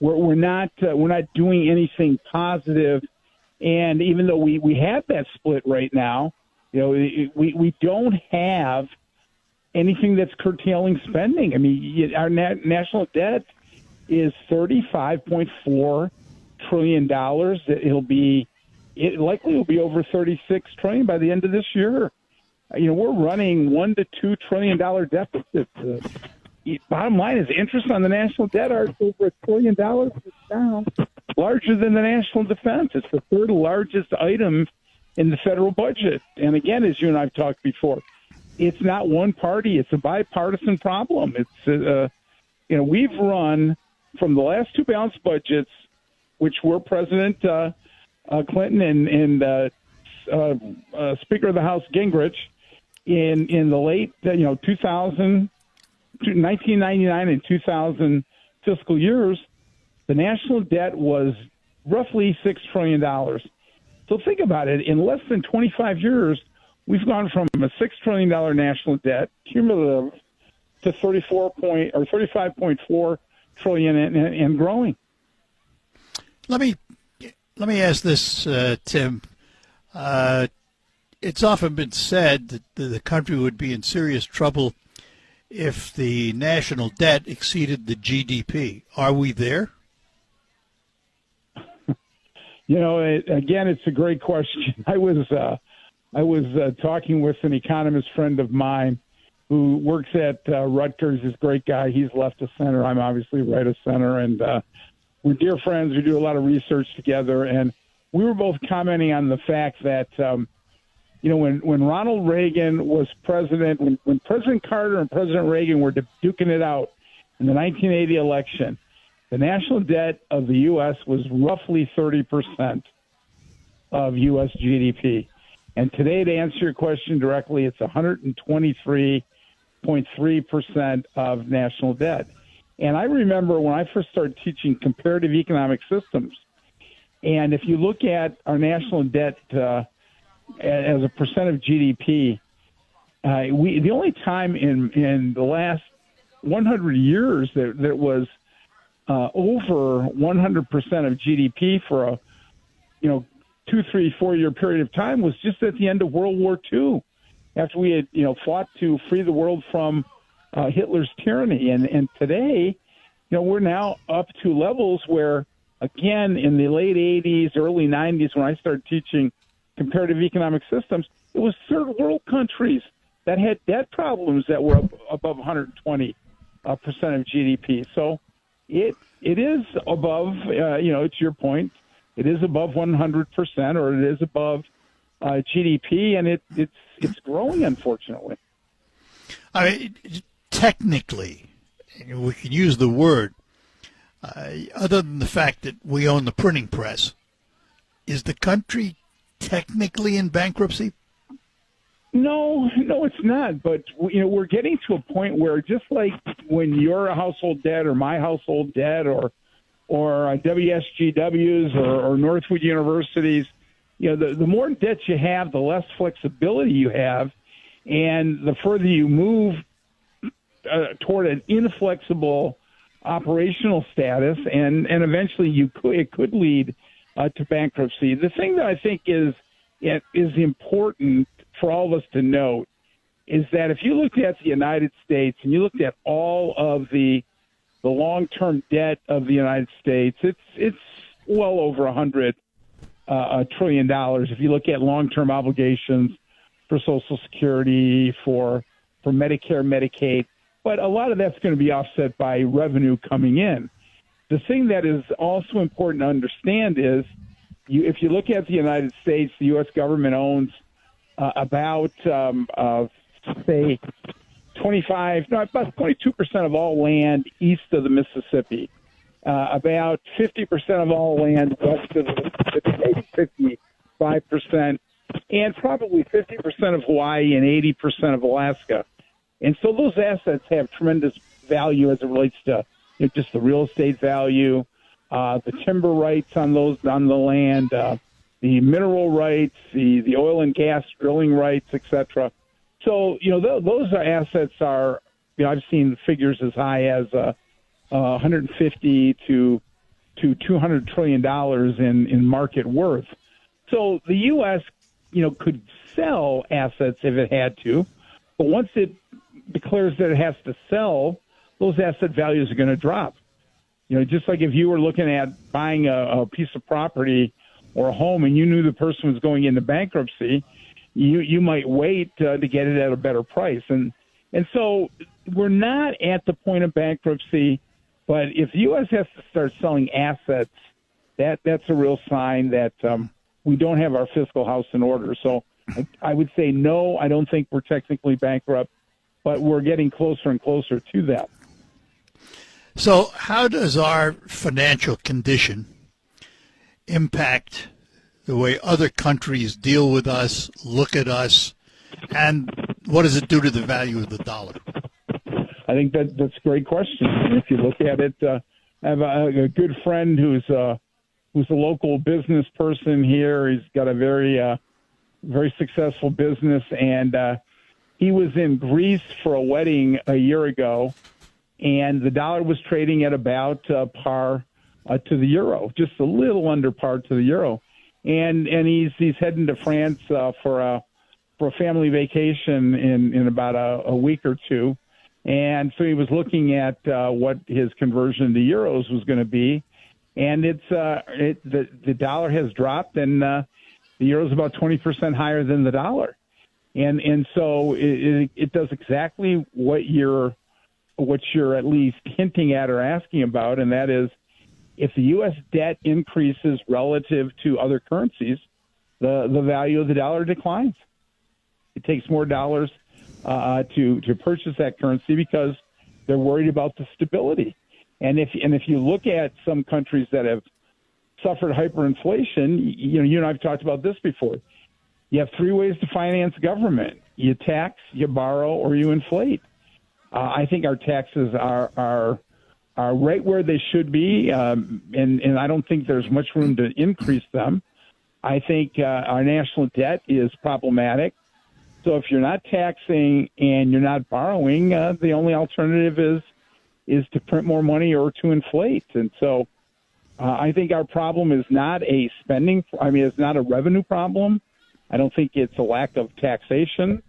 we're not doing anything positive, and even though we have that split right now, we don't have anything that's curtailing spending. I mean, our national debt is $35.4 trillion. It likely will be over $36 trillion by the end of this year. We're running $1 to $2 trillion deficit. Bottom line is interest on the national debt are over $1 trillion. It's now larger than the national defense. It's the third largest item in the federal budget. And again, as you and I've talked before, it's not one party. It's a bipartisan problem. It's we've run from the last two balanced budgets, which were President Clinton and Speaker of the House Gingrich in the late 1999 and 2000 fiscal years, the national debt was roughly $6 trillion. So think about it. In less than 25 years, we've gone from a $6 trillion national debt cumulative to 35.4 trillion and growing. Let me ask this, Tim. It's often been said that the country would be in serious trouble if the national debt exceeded the GDP. Are we there? Again, it's a great question. I was talking with an economist friend of mine who works at Rutgers. He's a great guy. He's left of center. I'm obviously right of center, and we're dear friends. We do a lot of research together, and we were both commenting on the fact that when Ronald Reagan was president, when President Carter and President Reagan were duking it out in the 1980 election, the national debt of the U.S. was roughly 30% of U.S. GDP. And today, to answer your question directly, it's 123.3% of national debt. And I remember when I first started teaching comparative economic systems, and if you look at our national debt as a percent of GDP, the only time in the last 100 years that was over 100% of GDP for a 2, 3, 4 year period of time was just at the end of World War II, after we had fought to free the world from Hitler's tyranny. And today, we're now up to levels where, again, in the late 80s, early 90s, when I started teaching comparative economic systems, it was third world countries that had debt problems that were above 120% of GDP. So it is above, to your point, it is above 100%, or it is above GDP, and it's growing, unfortunately. I mean, technically, we can use the word, other than the fact that we own the printing press, is the country technically in bankruptcy? No, it's not. But we're getting to a point where, just like when your household debt or my household debt or WSGW's or Northwood University's, the more debt you have, the less flexibility you have, and the further you move toward an inflexible operational status, and eventually it could lead to bankruptcy. The thing that I think is important for all of us to note is that if you looked at the United States and you looked at all of the long-term debt of the United States, it's well over $100 trillion. If you look at long-term obligations for Social Security, for Medicare, Medicaid, but a lot of that's going to be offset by revenue coming in. The thing that is also important to understand is, if you look at the United States, the U.S. government owns about 22% of all land east of the Mississippi, about 50% of all land west of the Mississippi, 55%, and probably 50% of Hawaii and 80% of Alaska. And so those assets have tremendous value as it relates to just the real estate value, the timber rights on the land, the mineral rights, the oil and gas drilling rights, etc. So, those assets are, I've seen figures as high as $150 to $200 trillion in market worth. So the U.S., could sell assets if it had to, but once it declares that it has to sell, those asset values are going to drop. Just like if you were looking at buying a piece of property or a home and you knew the person was going into bankruptcy, you might wait to get it at a better price. And so we're not at the point of bankruptcy, but if the U.S. has to start selling assets, that's a real sign that we don't have our fiscal house in order. So I would say no, I don't think we're technically bankrupt, but we're getting closer and closer to that. So how does our financial condition impact the way other countries deal with us, look at us, and what does it do to the value of the dollar? I think that's a great question. If you look at it, I have a good friend who's a local business person here. He's got a very successful business, and he was in Greece for a wedding a year ago, and the dollar was trading at about par to the euro, just a little under par to the euro. And he's heading to France for a family vacation in about a week or two. And so he was looking at what his conversion to euros was going to be, and the dollar has dropped, and the euro is about 20% higher than the dollar, and so it does exactly what you're at least hinting at or asking about, and that is, if the U.S. debt increases relative to other currencies, the value of the dollar declines. It takes more dollars to purchase that currency because they're worried about the stability. And if you look at some countries that have suffered hyperinflation, you and I've talked about this before. You have three ways to finance government: you tax, you borrow, or you inflate. I think our taxes are right where they should be, and I don't think there's much room to increase them. I think our national debt is problematic. So if you're not taxing and you're not borrowing, the only alternative is to print more money or to inflate. And so I think our problem is not it's not a revenue problem. I don't think it's a lack of taxation.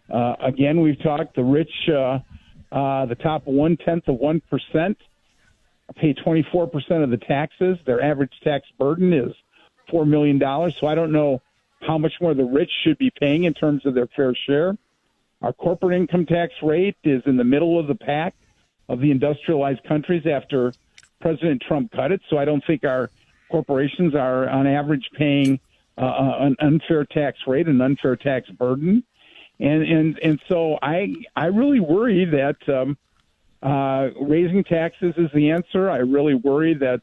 Again, we've talked, the rich, the top 0.1% pay 24% of the taxes. Their average tax burden is $4 million. So I don't know how much more the rich should be paying in terms of their fair share. Our corporate income tax rate is in the middle of the pack of the industrialized countries after President Trump cut it. So I don't think our corporations are on average paying an unfair tax rate, an unfair tax burden. And so I really worry that raising taxes is the answer. I really worry that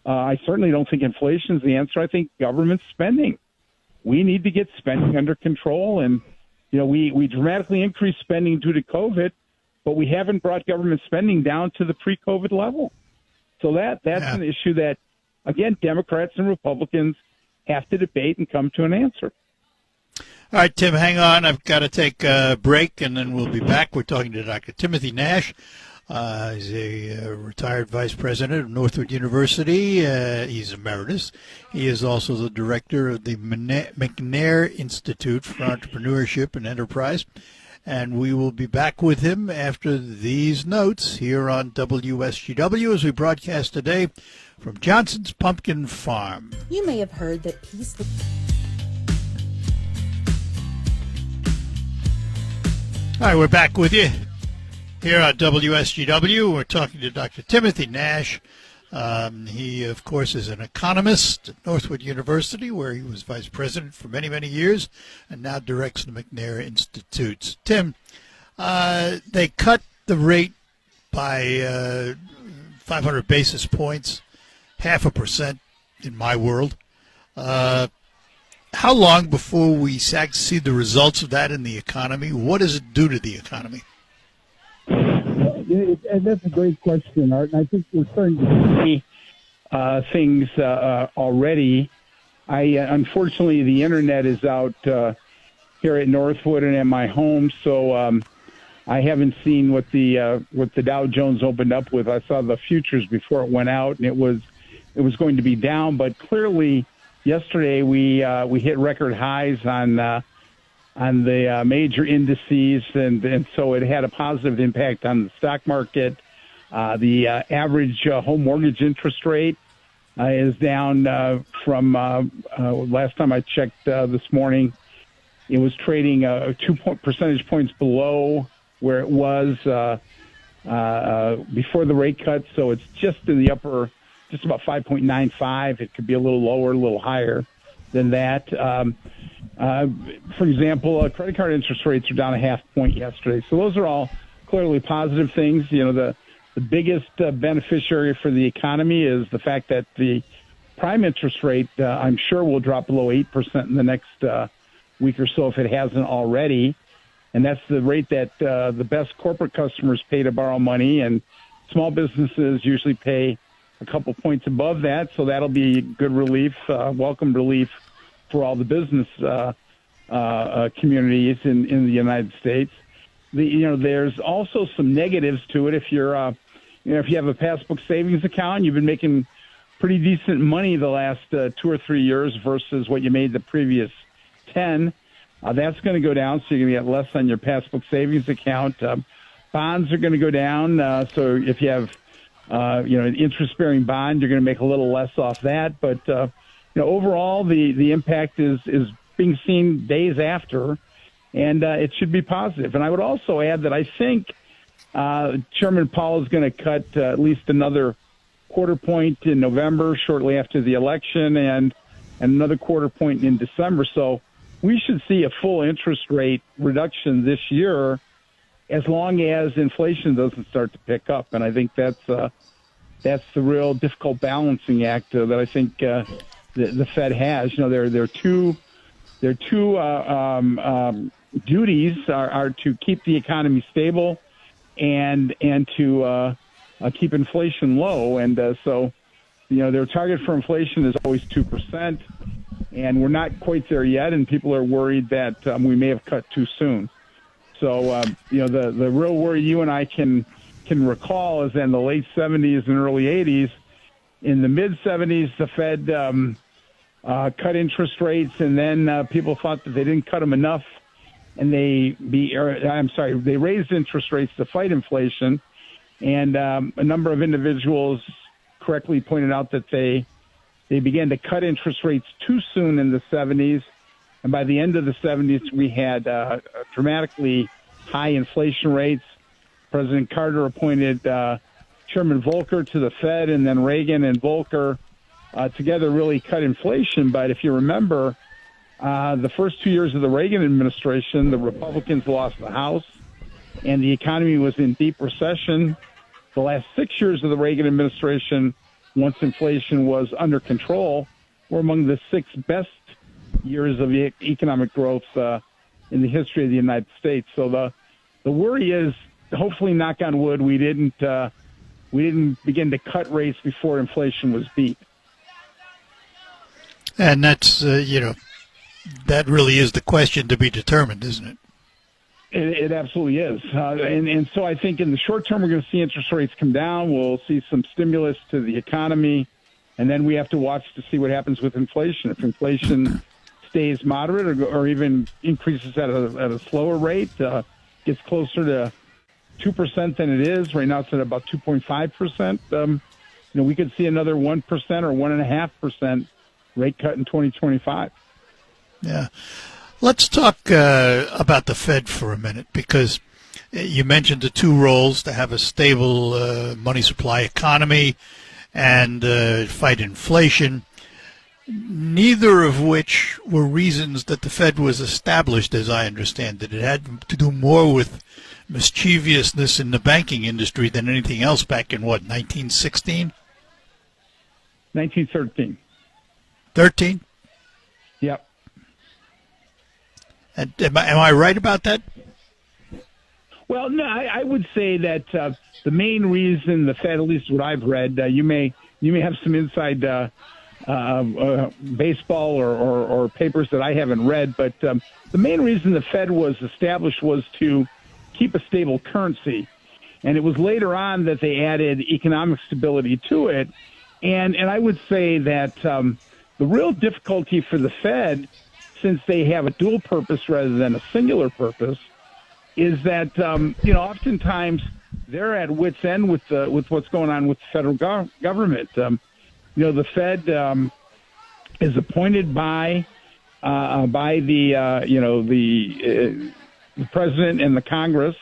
I certainly don't think inflation is the answer. I think government spending. We need to get spending under control. And, we dramatically increased spending due to COVID, but we haven't brought government spending down to the pre-COVID level. So that's an issue that, again, Democrats and Republicans have to debate and come to an answer. All right, Tim, hang on. I've got to take a break, and then we'll be back. We're talking to Dr. Timothy Nash. He's a retired vice president of Northwood University. He's emeritus. He is also the director of the McNair Institute for Entrepreneurship and Enterprise. And we will be back with him after these notes here on WSGW as we broadcast today from Johnson's Pumpkin Farm. You may have heard that peace... All right, we're back with you here on WSGW. We're talking to Dr. Timothy Nash. He, of course, is an economist at Northwood University, where he was vice president for many, many years, and now directs the McNair Institutes. Tim, they cut the rate by 500 basis points, 0.5% in my world. How long before we see the results of that in the economy? What does it do to the economy? That's a great question, Art, and I think we're starting to see things already. Unfortunately, the internet is out here at Northwood and at my home, so I haven't seen what the Dow Jones opened up with. I saw the futures before it went out, and it was going to be down, but clearly yesterday we hit record highs on the major indices, and so it had a positive impact on the stock market. The average home mortgage interest rate is down from last time I checked this morning. It was trading 2 percentage points below where it was before the rate cut, so it's just in the upper, just about 5.95. It could be a little lower, a little higher than that. For example, credit card interest rates are down 0.5 point yesterday. So those are all clearly positive things. You know, the biggest beneficiary for the economy is the fact that the prime interest rate, I'm sure, will drop below 8% in the next week or so if it hasn't already. And that's the rate that the best corporate customers pay to borrow money, and small businesses usually pay a couple points above that. So that'll be good relief, welcome relief for all the business communities in the United States. There's also some negatives to it. If you're, if you have a passbook savings account, you've been making pretty decent money the last 2 or 3 years versus what you made the previous 10. That's going to go down, so you're going to get less on your passbook savings account. Bonds are going to go down, so if you have, an interest-bearing bond, you're going to make a little less off that. But overall, the impact is being seen days after, and it should be positive. And I would also add that I think Chairman Powell is going to cut at least another quarter point in November, shortly after the election, and another quarter point in December. So we should see a full interest rate reduction this year, as long as inflation doesn't start to pick up. And I think that's the real difficult balancing act that I think the Fed has. Their two duties are to keep the economy stable and to keep inflation low. And so their target for inflation is always 2%, and we're not quite there yet. And people are worried that we may have cut too soon. So, the real worry you and I can recall is in the late 70s and early 80s. In the mid-70s, the Fed cut interest rates, and then people thought that they didn't cut them enough, and they raised interest rates to fight inflation. And a number of individuals correctly pointed out that they began to cut interest rates too soon in the 70s. And by the end of the 70s, we had dramatically high inflation rates. President Carter appointed Chairman Volcker to the Fed, and then Reagan and Volcker together really cut inflation. But if you remember, the first 2 years of the Reagan administration, the Republicans lost the House, and the economy was in deep recession. The last 6 years of the Reagan administration, once inflation was under control, were among the 6 best years of economic growth in the history of the United States. So the worry is, hopefully, knock on wood, we didn't begin to cut rates before inflation was beat. And that's that really is the question to be determined, isn't it? It absolutely is. And so I think in the short term, we're going to see interest rates come down. We'll see some stimulus to the economy. And then we have to watch to see what happens with inflation. If inflation stays moderate or even increases at a slower rate, gets closer to 2% than it is. Right now it's at about 2.5%. We could see another 1% or 1.5% rate cut in 2025. Yeah. Let's talk about the Fed for a minute, because you mentioned the two roles: to have a stable money supply economy and fight inflation, neither of which were reasons that the Fed was established, as I understand it. It had to do more with mischievousness in the banking industry than anything else back in, 1916? 1913. 13? Yep. And am I right about that? Well, no, I would say that the main reason the Fed, at least what I've read, you may have some inside baseball or papers that I haven't read, but the main reason the Fed was established was to keep a stable currency. And it was later on that they added economic stability to it. And I would say that the real difficulty for the Fed, since they have a dual purpose rather than a singular purpose, is that oftentimes they're at wit's end with what's going on with the federal government. The Fed is appointed by the president and the Congress,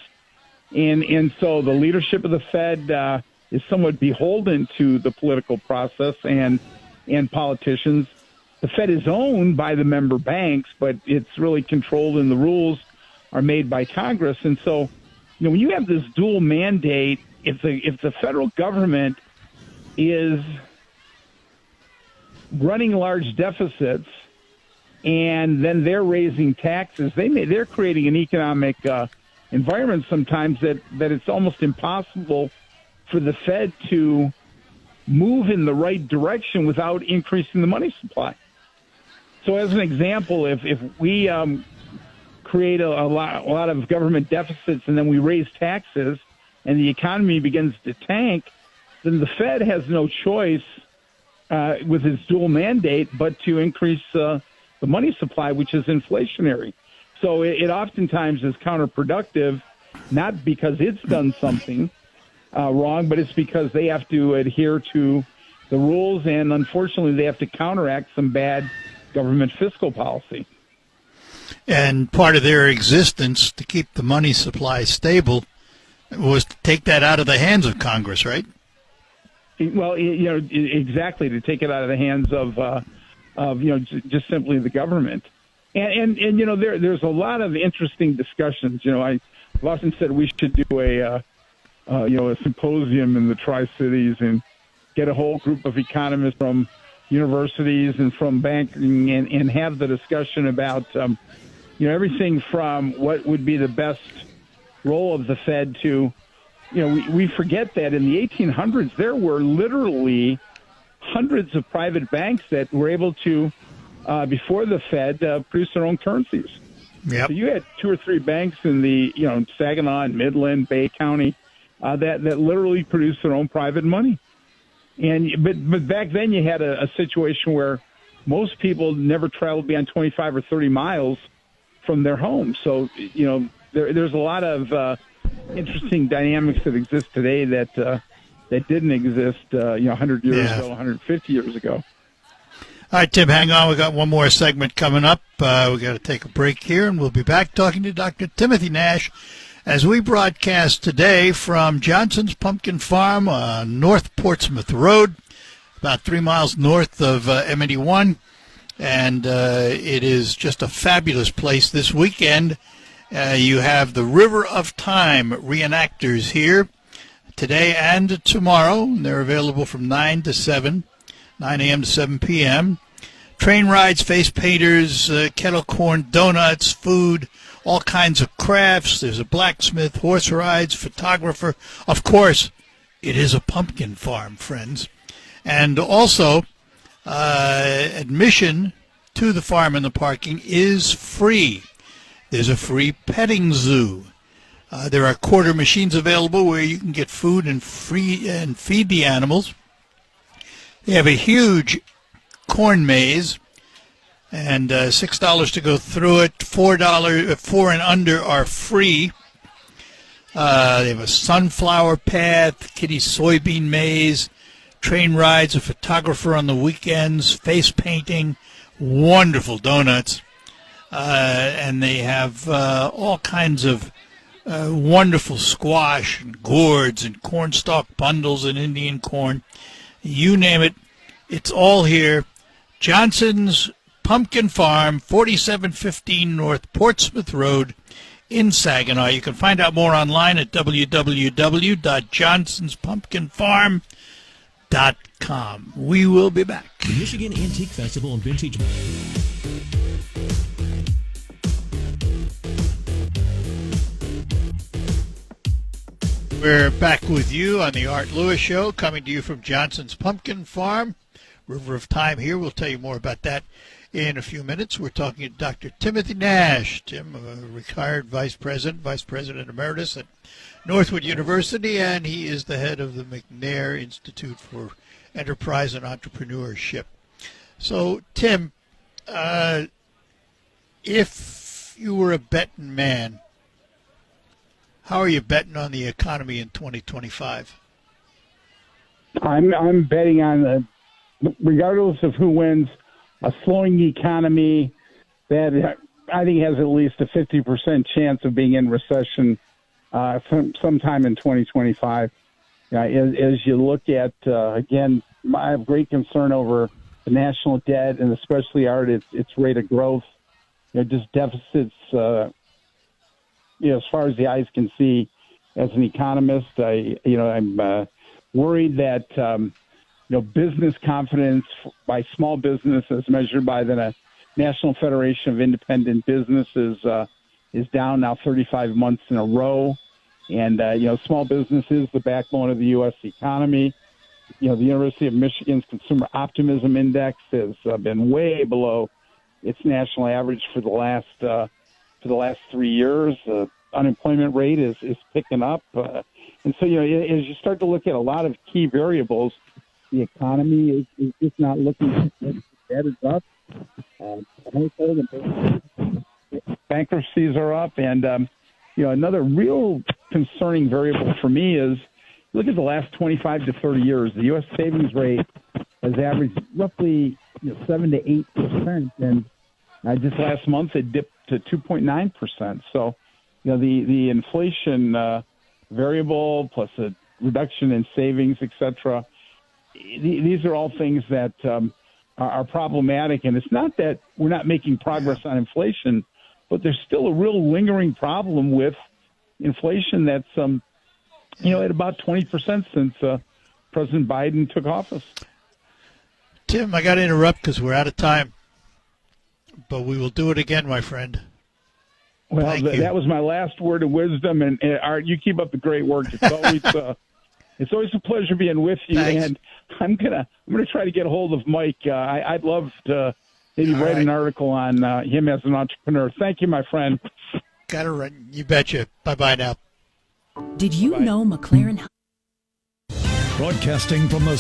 and so the leadership of the Fed is somewhat beholden to the political process and politicians. The Fed is owned by the member banks, but it's really controlled, and the rules are made by Congress. And so, when you have this dual mandate, if the federal government is running large deficits and then they're raising taxes, they're creating an economic environment sometimes that it's almost impossible for the Fed to move in the right direction without increasing the money supply. So as an example, if we create a lot of government deficits and then we raise taxes and the economy begins to tank, then the Fed has no choice with its dual mandate but to increase the money supply, which is inflationary. So it oftentimes is counterproductive, not because it's done something wrong, but it's because they have to adhere to the rules, and unfortunately they have to counteract some bad government fiscal policy. And part of their existence to keep the money supply stable was to take that out of the hands of Congress, right? Well, exactly, to take it out of the hands of just simply the government. And there's a lot of interesting discussions. I've often said we should do a symposium in the Tri-Cities and get a whole group of economists from universities and from banking and have the discussion about everything from what would be the best role of the Fed to, we forget that in the 1800s there were literally hundreds of private banks that were able to, before the Fed, produce their own currencies. Yep. So you had 2 or 3 banks in the Saginaw and Midland, Bay County, that literally produced their own private money. But back then you had a situation where most people never traveled beyond 25 or 30 miles from their home. So there's a lot of interesting dynamics that exist today that didn't exist 100 years ago, 150 years ago. All right, Tim, hang on. We got one more segment coming up. We got to take a break here, and we'll be back talking to Dr. Timothy Nash as we broadcast today from Johnson's Pumpkin Farm on North Portsmouth Road, about 3 miles north of M81. And it is just a fabulous place this weekend. You have the River of Time reenactors here today and tomorrow. They're available from 9 to 7, 9 a.m. to 7 p.m. Train rides, face painters, kettle corn, donuts, food, all kinds of crafts. There's a blacksmith, horse rides, photographer. Of course, it is a pumpkin farm, friends. And also, admission to the farm and the parking is free. There's a free petting zoo. There are quarter machines available where you can get food and feed the animals. They have a huge corn maze, and $6 to go through it. $4 and under are free. They have a sunflower path, kiddie soybean maze, train rides, a photographer on the weekends, face painting, wonderful donuts. And they have all kinds of wonderful squash and gourds and cornstalk bundles and Indian corn. You name it, it's all here. Johnson's Pumpkin Farm, 4715 North Portsmouth Road in Saginaw. You can find out more online at www.johnsonspumpkinfarm.com. We will be back. The Michigan Antique Festival and Vintage. We're back with you on the Art Lewis Show, coming to you from Johnson's Pumpkin Farm. River of Time here. We'll tell you more about that in a few minutes. We're talking to Dr. Timothy Nash. Tim, a retired vice president emeritus at Northwood University, and he is the head of the McNair Institute for Enterprise and Entrepreneurship. So, Tim, if you were a betting man, how are you betting on the economy in 2025? I'm betting on regardless of who wins, a slowing economy that I think has at least a 50% chance of being in recession sometime in 2025. As you look at, again, I have great concern over the national debt and especially its rate of growth. Just deficits, as far as the eyes can see. As an economist, I'm worried that business confidence by small business, as measured by the National Federation of Independent Businesses, is down now 35 months in a row. And, small business is the backbone of the U.S. economy. The University of Michigan's Consumer Optimism Index has been way below its national average for the last 3 years. Unemployment rate is picking up. And so, as you start to look at a lot of key variables, the economy is just not looking good. Debt is up. Bankruptcies are up. And, another real concerning variable for me is look at the last 25 to 30 years. The U.S. savings rate has averaged roughly 7 to 8%. And just last month it dipped to 2.9%. So, the inflation variable plus a reduction in savings, et cetera, these are all things that are problematic. And it's not that we're not making progress on inflation, but there's still a real lingering problem with inflation that's, at about 20% since President Biden took office. Tim, I got to interrupt because we're out of time, but we will do it again, my friend. Well, that was my last word of wisdom, and Art, you keep up the great work. It's always a pleasure being with you. Thanks. And I'm gonna try to get a hold of Mike. I'd love to maybe write an article on him as an entrepreneur. Thank you, my friend. Got to run. You betcha. Bye now. Did you know McLaren? Broadcasting from the